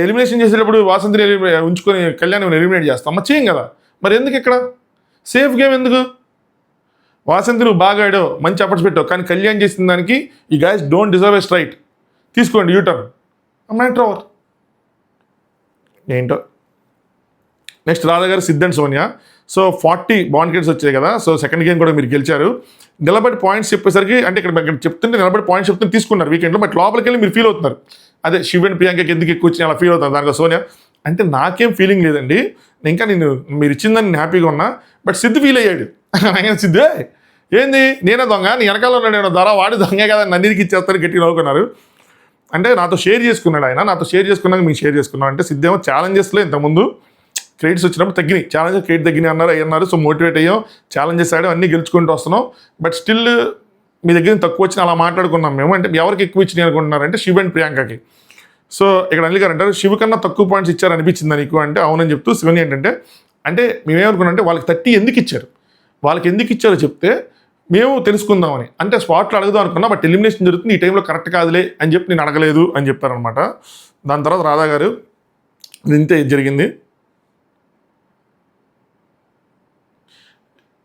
ఎలిమినేషన్ చేసేటప్పుడు వాసంతిని ఉంచుకొని కళ్యాణ్ ఎలిమినేట్ చేస్తాం అమ్మ చేయం కదా, మరి ఎందుకు ఇక్కడ సేఫ్ గేమ్ ఎందుకు? వాసంతి నువ్వు బాగా ఆడావు, మంచి ఎఫర్ట్స్ పెట్టావు, కానీ కళ్యాణ్ చేసిన దానికి ఈ guys don't deserve a straight, తీసుకోండి యూటర్న్ మ్యాటర్ ఓవర్. ఏంటో next Radha garu Siddh and Sonia. So 40 bond kits వచ్చాయి కదా, సో సెకండ్ గేమ్ కూడా మీరు గెలిచారు. నిలబడి పాయింట్స్ చెప్పేసరికి అంటే ఇక్కడ చెప్తుంటే నిలబడి పాయింట్స్ చెప్తుంటే తీసుకున్నారు వీకెండ్లో, బట్ లోపలికి వెళ్ళి మీరు ఫీల్ అవుతున్నారు అదే శివ్ అండ్ ప్రియాంకకి ఎందుకు ఎక్కువ వచ్చినాయి అలా ఫీల్ అవుతారు. దానిలో సోనియా అంటే నాకేం ఫీలింగ్ లేదండి, ఇంకా నేను మీరు ఇచ్చిందని నేను హ్యాపీగా ఉన్నా, బట్ సిద్ధు ఫీల్ అయ్యాడు. సిద్ధు ఏంది నేనే దొంగ, నీ వెనకాల ఉన్నాడు ధర వాడి దొంగే కదా నన్నిరికి ఇచ్చేస్తారు గట్టిగా నవ్వుకున్నారు. అంటే నాతో షేర్ చేసుకున్నాడు ఆయన, నాతో షేర్ చేసుకున్నాక మీకు షేర్ చేసుకున్నాం. అంటే సిద్ధేమో ఛాలెంజెస్లో ఇంతకుముందు క్రెడిట్స్ వచ్చినప్పుడు తగ్గినాయి, ఛాలెంజెస్ క్రెడిట్ తగ్గినాయి అన్నారు. సో మోటివేట్ అయ్యాం, ఛాలెంజెస్ ఆడాం, అన్నీ గెలుచుకుంటూ వస్తున్నాం. బట్ స్టిల్ మీ దగ్గర తక్కువ వచ్చిన అలా మాట్లాడుకున్నాం మేము. అంటే ఎవరికి ఎక్కువ ఇచ్చినాయి అనుకుంటున్నారంటే శివ్ అండ్ ప్రియాంకకి. సో ఇక్కడ అనిల్ గారు అంటారు శివ కన్నా తక్కువ పాయింట్స్ ఇచ్చారనిపించింది నీకు అంటే అవునని చెప్తూ శివని ఏంటంటే అంటే మేమేమనుకున్నాం అంటే వాళ్ళకి 30 ఎందుకు ఇచ్చారు, వాళ్ళకి ఎందుకు ఇచ్చారో చెప్తే మేము తెలుసుకుందామని, అంటే స్పాట్లో అడుగుదాం అనుకున్నా, బట్ ఎలిమినేషన్ జరుగుతుంది ఈ టైంలో కరెక్ట్ కాదులే అని చెప్పి నేను అడగలేదు అని చెప్పారనమాట. దాని తర్వాత రాధా గారు ఇంతే జరిగింది.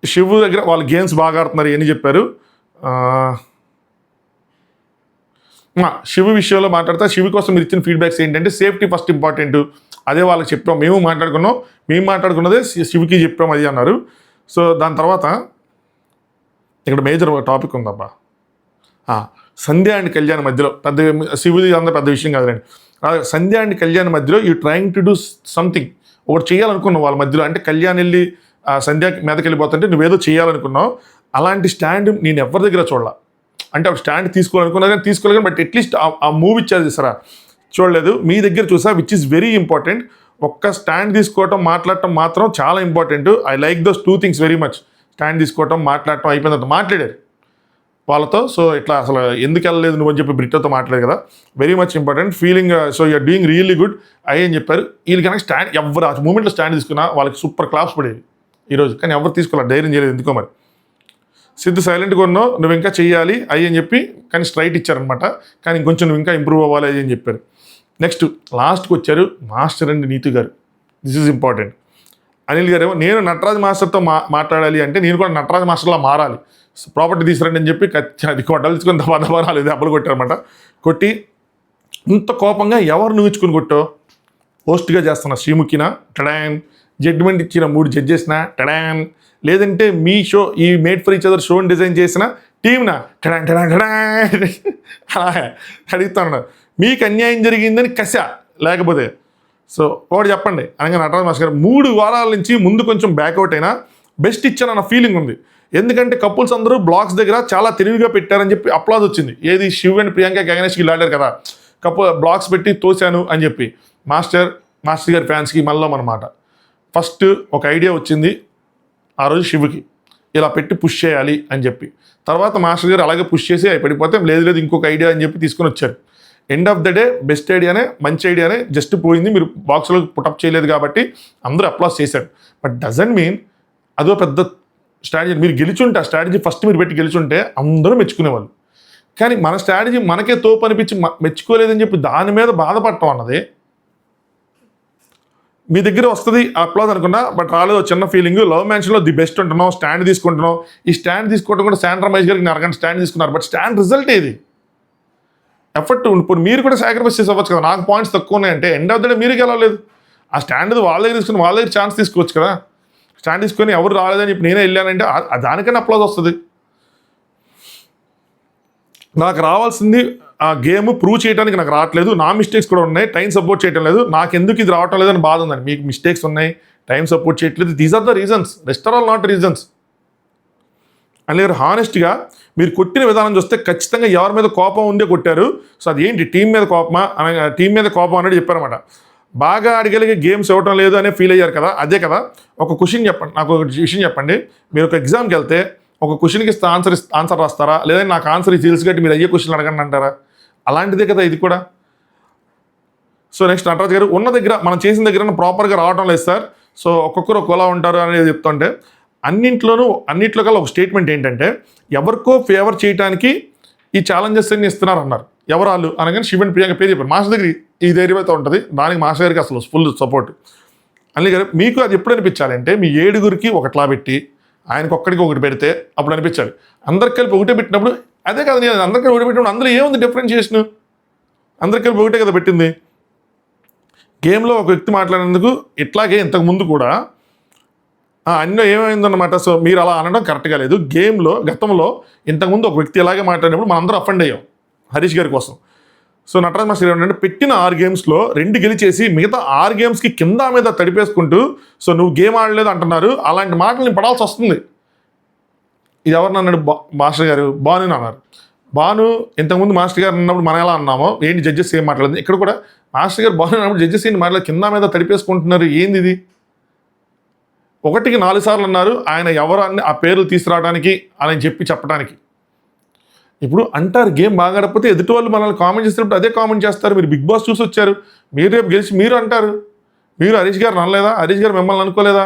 శివ్ దగ్గర వాళ్ళు గేమ్స్ బాగా ఆడుతున్నారు అని చెప్పారు. శివ విషయంలో మాట్లాడతా, శివ కోసం మీరు ఇచ్చిన ఫీడ్బ్యాక్స్ ఏంటంటే సేఫ్టీ ఫస్ట్ ఇంపార్టెంట్, అదే వాళ్ళకి చెప్పాం, మేము మాట్లాడుకున్నదే శివకి చెప్పాం అది అన్నారు. సో దాని తర్వాత ఇక్కడ మేజర్ టాపిక్ ఉందబ్బా, సంధ్య అండ్ కళ్యాణ్ మధ్యలో పెద్ద శివుది అంత పెద్ద విషయం కాదులేండి. సంధ్య అండ్ కళ్యాణ్ మధ్యలో you trying to do something, ఒకటి చేయాలనుకున్నావు వాళ్ళ మధ్యలో. అంటే కళ్యాణ్ వెళ్ళి సంధ్య మీదకి వెళ్ళిపోతుంటే నువ్వేదో చేయాలనుకున్నావు. అలాంటి స్టాండ్ నేను ఎవరి దగ్గర చూడాల. అంటే ఒక స్టాండ్ తీసుకోవాలనుకున్నా కానీ తీసుకోలేదు, బట్ అట్లీస్ట్ ఆ మూవ్ ఇచ్చారు సరే చూడలేదు. మీ దగ్గర చూసా, విచ్ ఈస్ వెరీ ఇంపార్టెంట్. ఒక్క స్టాండ్ తీసుకోవటం మాట్లాడటం మాత్రం చాలా important. I like those 2 things very much. Stand తీసుకోవటం మాట్లాడటం అయిపోయిందంట మాట్లాడారు వాళ్ళతో. సో ఇట్లా అసలు ఎందుకు వెళ్ళలేదు నువ్వు అని చెప్పి బ్రిట్టోతో మాట్లాడారు కదా, very much important feeling. So you're doing really good అని చెప్పారు. వీళ్ళు కనుక స్టాండ్ ఎవరు ఆ మూమెంట్లో స్టాండ్ తీసుకున్నా వాళ్ళకి సూపర్ క్లాప్స్ పడేవి ఈరోజు. కానీ ఎవరు తీసుకోవాలి, ధైర్యం చేయలేదు ఎందుకో మరి. సిద్ధు సైలెంట్గా ఉన్నావు, నువ్వు ఇంకా చెయ్యాలి అని చెప్పి కానీ స్ట్రైట్ ఇచ్చారనమాట. కానీ ఇంకొంచెం నువ్వు ఇంకా ఇంప్రూవ్ అవ్వాలి అని చెప్పారు. నెక్స్ట్ లాస్ట్కి వచ్చారు మాస్టర్ అండ్ నీతు గారు. This is important. అనిల్ గారు ఏమో నేను నటరాజ్ మాస్టర్తో మాట్లాడాలి అంటే నేను కూడా నటరాజ్ మాస్టర్లా మారాలి, ప్రాపర్టీ తీసుకురండి అని చెప్పి అది కొట్టలు తీసుకొని దబాలు దెబ్బలు కొట్టారనమాట. కొట్టి ఇంత కోపంగా ఎవరు నువ్వుచ్చుకుని కొట్టావు? హోస్ట్గా చేస్తున్న శ్రీముఖినా టడాన్, జడ్జిమెంట్ ఇచ్చిన 3 జడ్జెస్నా టడాన్, లేదంటే మీ షో ఈ మేడ్ ఫర్ ఈచ్ అదర్ షోని డిజైన్ చేసిన టీమ్నా టడాన్ టడాన్ టడాన్ అలా అడుగుతాను. మీకు అన్యాయం జరిగిందని కసా లేకపోతే సో ఒకటి చెప్పండి అనగా నటరాజ్ మాస్టర్ గారు 3 వారాల నుంచి ముందు కొంచెం బ్యాక్అవుట్ అయినా బెస్ట్ ఇచ్చానన్న ఫీలింగ్ ఉంది. ఎందుకంటే కపుల్స్ అందరూ బ్లాగ్స్ దగ్గర చాలా తెలివిగా పెట్టారని చెప్పి అప్లాజ్ వచ్చింది. ఏది శివ్ అండ్ ప్రియాంక గగనేష్కి ఇలాడారు కదా, బ్లాగ్స్ పెట్టి తోశాను అని చెప్పి. మాస్టర్ గారి ఫ్యాన్స్కి మళ్ళీ అన్నమాట. ఫస్ట్ ఒక ఐడియా వచ్చింది ఆ రోజు శివుకి, ఇలా పెట్టి పుష్ చేయాలి అని చెప్పి. తర్వాత మాస్టర్ గారు అలాగే పుష్ చేసి అవి పడిపోతే లేదు ఇంకొక ఐడియా అని చెప్పి తీసుకొని వచ్చారు. End of the day best ఐడియానే, మంచి ఐడియానే, జస్ట్ పోయింది మీరు బాక్స్లో పుటప్ చేయలేదు కాబట్టి అందరూ అప్లాస్ చేశారు. బట్ డజంట్ మీన్ అదో పెద్ద స్ట్రాటజీ. మీరు గెలిచుంటే ఆ స్ట్రాటజీ ఫస్ట్ మీరు పెట్టి గెలిచుంటే అందరూ మెచ్చుకునేవాళ్ళు. కానీ మన స్ట్రాటజీ మనకే తోపు అనిపించి మెచ్చుకోలేదని చెప్పి దాని మీద బాధపడటం అన్నది మీ దగ్గర వస్తుంది అప్లాజ్ అనుకున్నా, బట్ రాలేదు చిన్న ఫీలింగ్. లవ్ మ్యాన్షన్లో ది బెస్ట్ ఉంటున్నాం, స్టాండ్ తీసుకుంటున్నాం. ఈ స్టాండ్ తీసుకోవడం కూడా శాండ్రా మహేష్ గారికి 1.5 గంట స్టాండ్ తీసుకున్నారు, బట్ స్టాండ్ రిజల్ట్ ఏది? ఎఫర్ట్ ఇప్పుడు మీరు కూడా సాక్రిఫైస్ చేసి అవ్వచ్చు కదా. నాకు పాయింట్స్ తక్కువ ఉన్నాయంటే ఎండ్ ఆఫ్ ద డే మీరు గెలవలేదు. ఆ స్టాండ్ వాళ్ళ దగ్గర తీసుకుని వాళ్ళ దగ్గర ఛాన్స్ తీసుకోవచ్చు కదా. స్టాండ్ తీసుకొని ఎవరు రాలేదని చెప్పి నేనే వెళ్ళానంటే దానికన్నా అప్లాజ్ వస్తుంది. నాకు రావాల్సింది ఆ గేమ్ ప్రూవ్ చేయడానికి నాకు రావట్లేదు, నా మిస్టేక్స్ కూడా ఉన్నాయి, టైం సపోర్ట్ చేయడం లేదు, నాకు ఎందుకు ఇది రావటం లేదని బాధ ఉందండి. మీకు మిస్టేక్స్ ఉన్నాయి, టైం సపోర్ట్ చేయట్లేదు, these are the reasons, rest are all not reasons. అని హానెస్ట్గా మీరు కొట్టిన విధానం చూస్తే ఖచ్చితంగా ఎవరి మీద కోపం ఉండే కొట్టారు. సో అది ఏంటి టీం మీద కోపమా టీం మీద కోపం అనేది చెప్పారన్నమాట. బాగా అడగలిగే గేమ్స్ ఇవ్వటం లేదు అనే ఫీల్ అయ్యారు కదా, అదే కదా. ఒక క్వశ్చన్ చెప్పండి, నాకు ఒక విషయం చెప్పండి. మీరు ఒక ఎగ్జామ్కి వెళ్తే ఒక క్వశ్చన్కి ఇస్తే ఆన్సర్ రాస్తారా, లేదంటే నాకు ఆన్సర్ తెలుసు కాబట్టి మీరు అయ్యే క్వశ్చన్ అడగండి అంటారా? అలాంటిదే కదా ఇది కూడా. సో నెక్స్ట్ నటరాజ్ గారు ఉన్న దగ్గర మనం చేసిన దగ్గర ప్రాపర్గా రావటం లేదు సార్. సో ఒక్కొక్కరు ఒక్కోలా ఉంటారు అనేది చెప్తుంటే అన్నింటిలో కల్లా ఒక స్టేట్మెంట్ ఏంటంటే ఎవరికో ఫేవర్ చేయడానికి ఈ ఛాలెంజెస్ అన్ని ఇస్తున్నారు అన్నారు. ఎవరాళ్ళు అనగానే శివన్ ప్రియాంక పేరు చెప్పారు. మాస్టర్ దగ్గర ఈ ధైర్యం అయితే ఉంటుంది, దానికి మాస్టర్ గారికి అసలు ఫుల్ సపోర్ట్. అనిల్ గారు మీకు అది ఎప్పుడు అనిపించాలంటే మీ 7గురికి ఒకట్లా పెట్టి ఆయనకు ఒక్కడికి ఒకటి పెడితే అప్పుడు అనిపించాలి. అందరికి కలిపి ఒకటే పెట్టినప్పుడు అదే కదా, నేను అందరికీ ఒకటి పెట్టినప్పుడు అందులో ఏముంది డిఫరెన్షియేషన్? అందరికి కలిపి ఒకటే కదా పెట్టింది. గేమ్లో ఒక వ్యక్తి మాట్లాడినందుకు ఇట్లాగే ఇంతకుముందు కూడా అన్నీ ఏమైందన్నమాట. సో మీరు అలా అనడం కరెక్ట్గా లేదు. గేమ్లో గతంలో ఇంతకుముందు ఒక వ్యక్తి ఇలాగే మాట్లాడినప్పుడు మనందరూ అఫెండ్ అయ్యాం హరీష్ గారి కోసం. సో నటరాజ్ మాస్టర్ ఏంటంటే పెట్టిన 6 గేమ్స్లో 2 గెలిచేసి మిగతా 6 గేమ్స్కి కింద మీద తడిపేసుకుంటూ సో నువ్వు గేమ్ ఆడలేదు అంటున్నారు. అలాంటి మాటలు నేను పడాల్సి వస్తుంది. ఇది ఎవరిని అన్నాడు? మాస్టర్ గారు బాను అన్నారు. బాను ఇంతకుముందు మాస్టర్ గారు అన్నప్పుడు మనం ఎలా అన్నామో ఏంటి జడ్జెస్ ఏం మాట్లాడింది, ఇక్కడ కూడా మాస్టర్ గారు బాను అన్నప్పుడు జడ్జెస్ ఏంటి మాట్లాడలేదు, కింద మీద తడిపేసుకుంటున్నారు, ఏంది ఇది? 1కి 4 సార్లు అన్నారు ఆయన ఎవరు అని ఆ పేర్లు తీసుకురావడానికి అని చెప్పడానికి. ఇప్పుడు అంటారు గేమ్ బాగా ఆడకపోతే ఎదుటి వాళ్ళు మనల్ని కామెంట్ చేసినప్పుడు అదే కామెంట్ చేస్తారు. మీరు బిగ్ బాస్ చూసి వచ్చారు, మీరు రేపు గెలిచి మీరు అంటారు, మీరు హరీష్ గారు అనలేదా, హరీష్ గారు మిమ్మల్ని అనుకోలేదా,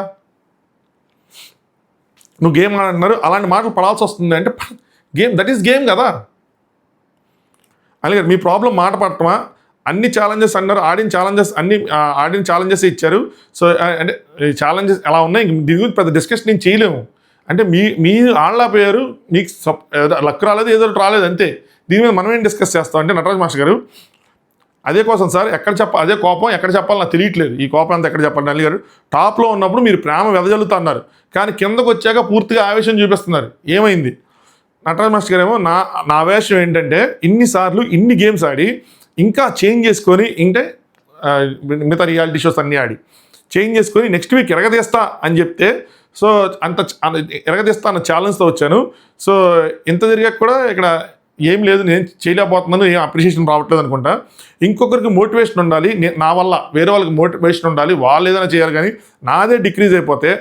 నువ్వు గేమ్ ఆడంటున్నారు, అలాంటి మాటలు పడాల్సి వస్తుంది అంటే గేమ్ దట్ ఈస్ గేమ్ కదా. అలాగే మీ ప్రాబ్లం మాట పడటమా? అన్ని ఛాలెంజెస్ అన్నారు, ఆడిన ఛాలెంజెస్ ఇచ్చారు. సో అంటే ఛాలెంజెస్ ఎలా ఉన్నాయి దీని గురించి పెద్ద డిస్కషన్ నేను చేయలేము. అంటే మీ ఆడలేకపోయారు, మీకు లక్ రాలేదు, ఏదో రాలేదు అంతే. దీని మీద మనం ఏం డిస్కస్ చేస్తాం అంటే నటరాజ్ మాస్టర్ గారు అదే కోసం సార్ అదే కోపం ఎక్కడ చెప్పాలి నాకు తెలియట్లేదు. ఈ కోపం అంతా ఎక్కడ చెప్పాలి అనిల్ గారు. టాప్లో ఉన్నప్పుడు మీరు ప్రేమ వెదజల్లుతా అన్నారు, కానీ కిందకు వచ్చాక పూర్తిగా ఆవేశం చూపిస్తున్నారు. ఏమైంది? నటరాజ్ మాస్టర్ గారు ఏమో నా ఆవేశం ఏంటంటే ఇన్నిసార్లు ఇన్ని గేమ్స్ ఆడి ఇంకా చేంజ్ చేసుకొని అంటే మిగతా రియాలిటీ షోస్ అన్నీ ఆడి చేంజ్ చేసుకొని నెక్స్ట్ వీక్ ఎరగదీస్తా అని చెప్తే, సో అంత ఎరగదీస్తా అన్న ఛాలెంజ్తో వచ్చాను. సో ఇంత జరిగాక కూడా ఇక్కడ ఏం లేదు, నేను చేయలేకపోతున్నాను, ఏం అప్రిషియేషన్ రావట్లేదు అనుకుంటా. ఇంకొకరికి మోటివేషన్ ఉండాలి, నా వల్ల వేరే వాళ్ళకి మోటివేషన్ ఉండాలి, వాళ్ళు ఏదైనా చేయాలి. కానీ నాదే డిక్రీజ్ అయిపోతే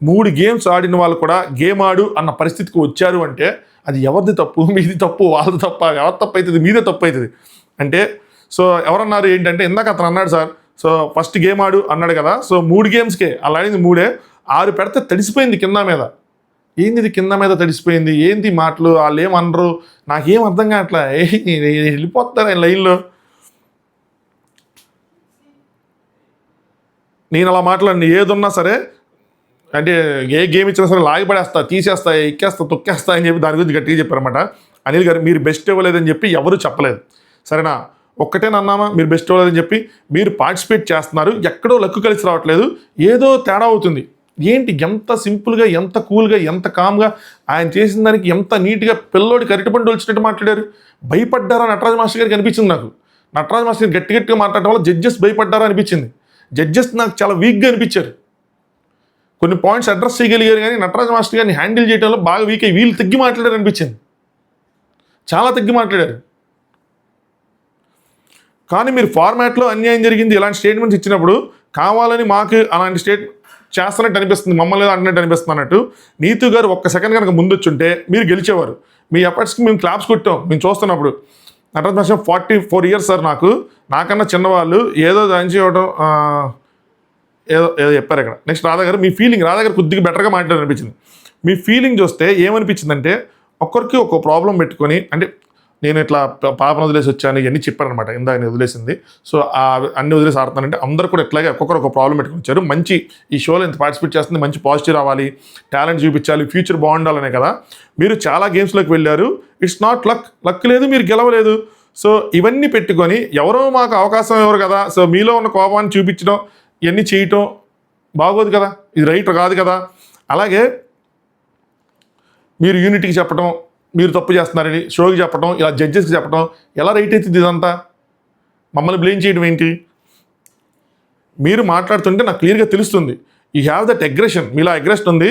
3 గేమ్స్ ఆడిన వాళ్ళు కూడా గేమ్ ఆడు అన్న పరిస్థితికి వచ్చారు అంటే అది ఎవరిది తప్పు? మీది తప్పు, వాళ్ళది తప్ప? ఎవరి తప్పు అవుతుంది? మీదే తప్పు అవుతుంది. అంటే సో ఎవరన్నారు ఏంటంటే ఇందాక అతను అన్నాడు సార్, సో ఫస్ట్ గేమ్ ఆడు అన్నాడు కదా, సో 3 గేమ్స్కే అలా ఆడింది 3 6 పెడితే తడిసిపోయింది కింద మీద. ఏంది ఇది కింద మీద తడిసిపోయింది? ఏంది మాటలు? వాళ్ళు ఏమనరు, నాకేం అర్థం కావట్లే. వెళ్ళిపోతారు ఆయన లైన్లో. నేను అలా మాట్లాడిన ఏదున్నా సరే అంటే ఏ గేమ్ ఇచ్చినా సరే లాగిపడేస్తా, తీసేస్తా, ఎక్కేస్తా, తొక్కేస్తా అని చెప్పి దాని గురించి గట్టిగా చెప్పారన్నమాట. అనిల్ గారు మీరు బెస్ట్ ఇవ్వలేదని చెప్పి ఎవరు చెప్పలేదు, సరేనా? ఒక్కటేనన్నామా మీరు బెస్ట్ ఇవ్వలేదని చెప్పి. మీరు పార్టిసిపేట్ చేస్తున్నారు, ఎక్కడో లక్కు కలిసి రావట్లేదు, ఏదో తేడా అవుతుంది. ఏంటి ఎంత సింపుల్గా, ఎంత కూల్గా, ఎంత కామ్గా ఆయన చేసిన దానికి ఎంత నీట్గా పిల్లోడికి అరటిపండు వచ్చినట్టు మాట్లాడారు. భయపడ్డారా నటరాజ్ మాస్టర్ గారికి అనిపించింది నాకు. నటరాజ్ మాస్టర్ గారు గట్టిగా మాట్లాడటం వల్ల జడ్జెస్ భయపడ్డారా అనిపించింది. జడ్జెస్ నాకు చాలా వీక్గా అనిపించారు. కొన్ని పాయింట్స్ అడ్రస్ చేయగలిగారు కానీ నటరాజ్ మాస్టర్ గారిని హ్యాండిల్ చేయడంలో బాగా వీక్ అయ్యి వీళ్ళు తగ్గి మాట్లాడారు అనిపించింది. చాలా తగ్గి మాట్లాడారు. కానీ మీరు ఫార్మాట్లో అన్యాయం జరిగింది ఇలాంటి స్టేట్మెంట్స్ ఇచ్చినప్పుడు కావాలని మాకు అలాంటి చేస్తున్నట్టు అనిపిస్తుంది, మమ్మల్ని అంటున్నట్టు అనిపిస్తుంది అన్నట్టు. నీతు గారు ఒక్క సెకండ్ కనుక ముందు వచ్చుంటే మీరు గెలిచేవారు. మీ ఎఫర్ట్స్కి మేము క్లాప్స్ కొట్టాం మేము చూస్తున్నప్పుడు. నటరాజ్ మాస్టర్ 44 ఇయర్స్ సార్, నాకన్నా చిన్నవాళ్ళు ఏదో దాని చేయడం ఏదో చెప్పారు ఇక్కడ. నెక్స్ట్ రాధా గారు, మీ ఫీలింగ్ రాధా గారు కొద్దిగా బెటర్గా మాట్లాడారు అనిపించింది. మీ ఫీలింగ్ చూస్తే ఏమనిపించిందంటే ఒక్కరికి ఒక ప్రాబ్లం పెట్టుకొని, అంటే నేను ఇట్లా పాపను వదిలేసి వచ్చాను ఇవన్నీ చెప్పారనమాట. ఇందాక నేను వదిలేసింది, సో అన్ని వదిలేసి ఆడుతానంటే అందరూ కూడా ఇట్లాగే ఒక్కొక్కరు ఒక ప్రాబ్లం పెట్టుకుని వచ్చారు. మంచి ఈ షోలో ఇంత పార్టిసిపేట్ చేస్తుంది, మంచి పాజిటివ్ రావాలి, టాలెంట్ చూపించాలి, ఫ్యూచర్ బాగుండాలనే కదా మీరు చాలా గేమ్స్లోకి వెళ్ళారు. ఇట్స్ నాట్ లక్ లేదు, మీరు గెలవలేదు. సో ఇవన్నీ పెట్టుకొని ఎవరో మాకు అవకాశం ఇవ్వరు కదా, సో మీలో ఉన్న కోపాన్ని చూపించడం ఇవన్నీ చేయటం బాగోదు కదా, ఇది రైట్ కాదు కదా. అలాగే మీరు యూనిటీకి చెప్పడం, మీరు తప్పు చేస్తున్నారని షోకి చెప్పడం, ఇలా జడ్జెస్కి చెప్పడం ఎలా రైట్ అవుతుంది? ఇదంతా మమ్మల్ని బ్లేమ్ చేయడం ఏంటి? మీరు మాట్లాడుతుంటే నాకు క్లియర్గా తెలుస్తుంది యూ హ్యావ్ దట్ అగ్రెషన్, మీలో అగ్రెషన్ ఉంది.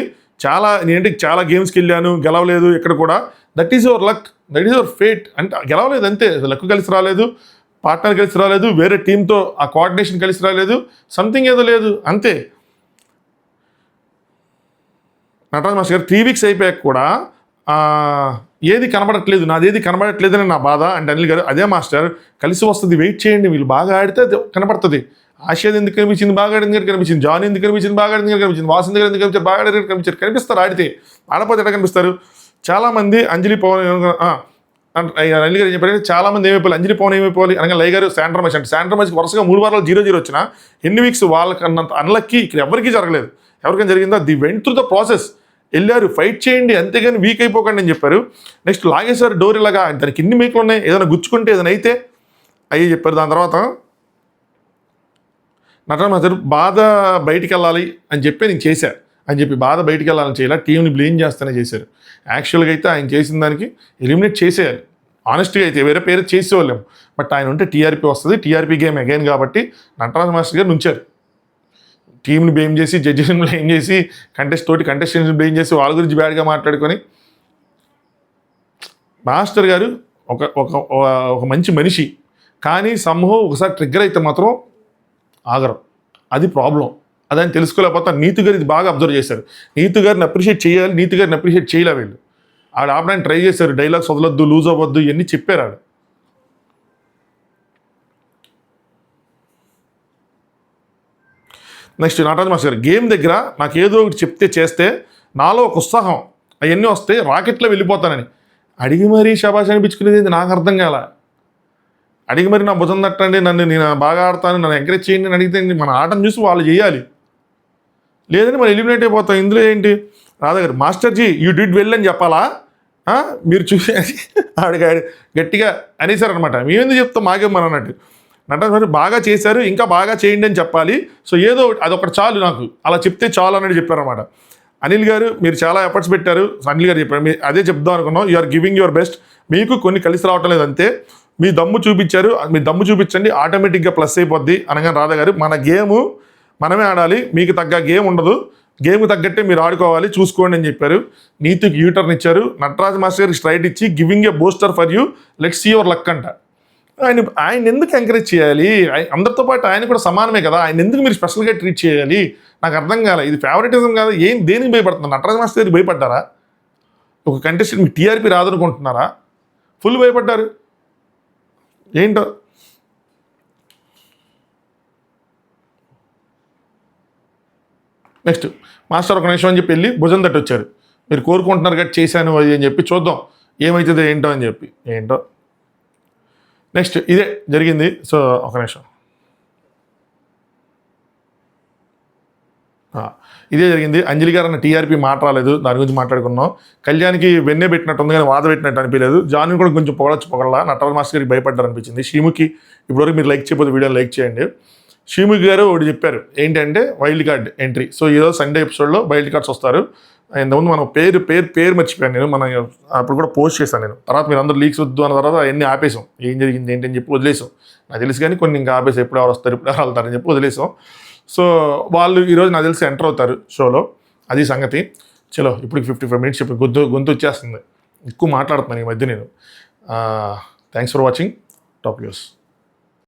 చాలా గేమ్స్కి వెళ్ళాను, గెలవలేదు ఎక్కడ కూడా. That is your luck, that is your fate. అంటే గెలవలేదు అంతే, లక్ కలిసి రాలేదు, పార్ట్నర్ కలిసి రాలేదు, వేరే టీంతో ఆ కోఆర్డినేషన్ కలిసి రాలేదు, సంథింగ్ ఏదో లేదు అంతే. నటరాజ్ మాస్టర్ గారు 3 వీక్స్ అయిపోయాక కూడా ఏది కనబడట్లేదు, నాదేది కనబడట్లేదని నా బాధ అంటే అనిల్ గారు అదే మాస్టర్ కలిసి వస్తుంది, వెయిట్ చేయండి, వీళ్ళు బాగా ఆడితే కనపడుతుంది. ఆశయాద్ ఎందుకు కనిపించింది, బాగా ఆడింది గారు కనిపించింది, జాన్ ఎందుకు కనిపించింది, బాగా ఆడింది గారు కనిపించింది, వాసంత్ గారు ఎందుకు కనిపించారు, బాగా ఆడింది గారు కనిపిస్తారు. ఆడితే ఆడపోతే ఎక్కడ కనిపిస్తారు? చాలామంది అంజలి పవన్ అనిల్ గారు చెప్పారు, చాలామంది ఏమైపోవాలి, అంజలి పవన్ ఏమైపోవాలి అనగా లై గారు శాండ్రమేష్ అంటే శాండ్రమేష్కి వరుసగా 3 వారాలు 0-0 వచ్చినా ఎన్ని వీక్స్ వాళ్ళకన్నంత అన్లక్కి ఇక్కడ ఎవరికీ జరగలేదు. ఎవరికైనా జరిగిందా? The went through the process, వెళ్ళారు, ఫైట్ చేయండి, అంతేగాని వీక్ అయిపోకండి అని చెప్పారు. నెక్స్ట్ లాగేశారు డోర్ ఇలాగా, దానికి ఎన్ని మేకులు ఉన్నాయి, ఏదైనా గుచ్చుకుంటే ఏదైనా అయితే అయ్యి చెప్పారు. దాని తర్వాత నటరాజ్ మాస్టర్ బాధ బయటికి వెళ్ళాలి అని చెప్పి నేను చేశాను అని చెప్పి బాధ బయటికి వెళ్ళాలని చేయాలి, టీంని బ్లేమ్ చేస్తూనే చేశారు. యాక్చువల్గా అయితే ఆయన చేసిన దానికి ఎలిమినేట్ చేసేయాలి, ఆనెస్ట్గా అయితే వేరే పేరు చేసేవాళ్ళం. బట్ ఆయన ఉంటే టీఆర్పీ వస్తుంది, టీఆర్పీ గేమ్ అగైన్ కాబట్టి నటరాజ్ మాస్టర్ గారు నుంచారు. టీంని బ్లేమ్ చేసి, జడ్జిని బ్లేమ్ చేసి, కంటెస్టెంట్స్ని బ్లేమ్ చేసి, వాళ్ళ గురించి బ్యాడ్గా మాట్లాడుకొని, మాస్టర్ గారు ఒక మంచి మనిషి, కానీ సంహో ఒకసారి ట్రిగ్గర్ అయితే మాత్రం ఆగరు, అది ప్రాబ్లం. అదని తెలుసుకోలేకపోతే నీతు గారు ఇది బాగా అబ్జర్వ్ చేశారు. నీతు గారిని అప్రిషియేట్ చేయాలి, నీతు గారిని అప్రిషియేట్ చేయలే వీళ్ళు. ఆడ ఆపడానికి ట్రై చేశారు, డైలాగ్స్ వదలొద్దు, లూజ్ అవ్వద్దు, ఇవన్నీ చెప్పారు ఆడు. నెక్స్ట్ నటరాజ్ మాస్టర్ గారు, గేమ్ దగ్గర నాకు ఏదో ఒకటి చెప్తే చేస్తే నాలో ఒక ఉత్సాహం అవన్నీ వస్తే రాకెట్లో వెళ్ళిపోతానని అడిగి మరీ శబాష్ అనిపించుకునేది నాకు అర్థం కాల. అడిగి మరి నా భుజం తట్టండి, నేను బాగా ఆడతాను, నన్ను ఎంకరేజ్ చేయండి అని అడిగితే మన ఆటను చూసి వాళ్ళు చేయాలి. లేదని మనం ఎలిమినేట్ అయిపోతాం. ఇందులో ఏంటి రాధా గారు మాస్టర్జీ యూ డిడ్ వెల్ అని చెప్పాలా, మీరు చూసి ఆడికి గట్టిగా అనేసారనమాట. మేమెందుకు చెప్తాం మాకేమని అన్నట్టు. నటరాజు బాగా చేశారు, ఇంకా బాగా చేయండి అని చెప్పాలి. సో ఏదో అదొకటి చాలు, నాకు అలా చెప్తే చాలు అన్నట్టు చెప్పారనమాట. అనిల్ గారు మీరు చాలా ఎఫర్ట్స్ పెట్టారు. అనిల్ గారు చెప్పారు, మీరు అదే చెప్దాం అనుకున్నాం. You are giving your best. మీకు కొన్ని కలిసి రావటం లేదు అంతే, మీ దమ్ము చూపించారు, మీ దమ్ము చూపించండి, ఆటోమేటిక్గా ప్లస్ అయిపోద్ది అనగానే రాధా గారు మన గేము మనమే ఆడాలి, మీకు తగ్గ గేమ్ ఉండదు, గేమ్కి తగ్గట్టే మీరు ఆడుకోవాలి, చూసుకోండి అని చెప్పారు. నీతికి యూటర్న్ ఇచ్చారు. నటరాజ్ మాస్టర్ గారికి స్ట్రైట్ ఇచ్చి giving a booster for you, let's see your luck అంట. ఆయన ఎందుకు ఎంకరేజ్ చేయాలి? అందరితో పాటు ఆయన కూడా సమానమే కదా, ఆయన ఎందుకు మీరు స్పెషల్గా ట్రీట్ చేయాలి? నాకు అర్థం కాలే. ఇది ఫేవరెటిజం కాదు, ఏం దేనికి భయపడుతున్నారు? నటరాజ్ మాస్టర్ గారికి భయపడ్డారా? ఒక కంటెస్టెంట్ మీకు టీఆర్పీ రాదనుకుంటున్నారా? ఫుల్ భయపడ్డారు ఏంటో. నెక్స్ట్ మాస్టర్ ఒక నిమిషం అని చెప్పి వెళ్ళి భుజం తట్టి వచ్చారు. మీరు కోరుకుంటున్నారు గట్టి చేశాను అది అని చెప్పి, చూద్దాం ఏమవుతుందో ఏంటో అని చెప్పి. ఏంటో నెక్స్ట్ ఇదే జరిగింది. సో ఒక నిమిషం, ఇదే జరిగింది. అంజలి గారు అన్న టీఆర్పీ మాట రాలేదు, దాని గురించి మాట్లాడుకున్నాం. కళ్యాణ్కి వెన్నే పెట్టినట్టు ఉంది కానీ వాద పెట్టినట్టు అనిపించలేదు. జాన్ కూడా కొంచెం పొగడలా. నటరాజ్ మాస్టర్ గారికి భయపడ్డారు అనిపించింది. శ్రీముఖి ఇప్పటివరకు మీరు లైక్ చేయకపోతే వీడియోని లైక్ చేయండి. శ్రీముఖి గారు ఒకటి చెప్పారు ఏంటంటే వైల్డ్ కార్డ్ ఎంట్రీ. సో ఈరోజు సండే ఎపిసోడ్లో వైల్డ్ కార్డ్స్ వస్తారు. ఇంతకుముందు మనం పేరు మర్చిపోయాను నేను, మనం అప్పుడు కూడా పోస్ట్ చేశాను నేను. తర్వాత మీరు అందరూ లీక్స్ వద్దు అన్న తర్వాత అవన్నీ ఆపేసాం. ఏం జరిగింది ఏంటి అని చెప్పి వదిలేసాం. నాకు తెలుసు కానీ కొన్ని ఇంకా ఆపేసాం, ఎప్పుడు ఎవరు వస్తారు ఎప్పుడు ఎవరు వెళ్తారని చెప్పి వదిలేసాం. సో వాళ్ళు ఈరోజు నాకు తెలిసి ఎంటర్ అవుతారు షోలో, అది సంగతి. చలో ఇప్పుడు 55 minutes చెప్పి గొంతు వచ్చేస్తుంది, ఎక్కువ మాట్లాడుతున్నాను ఈ మధ్య నేను. Thanks for watching top news.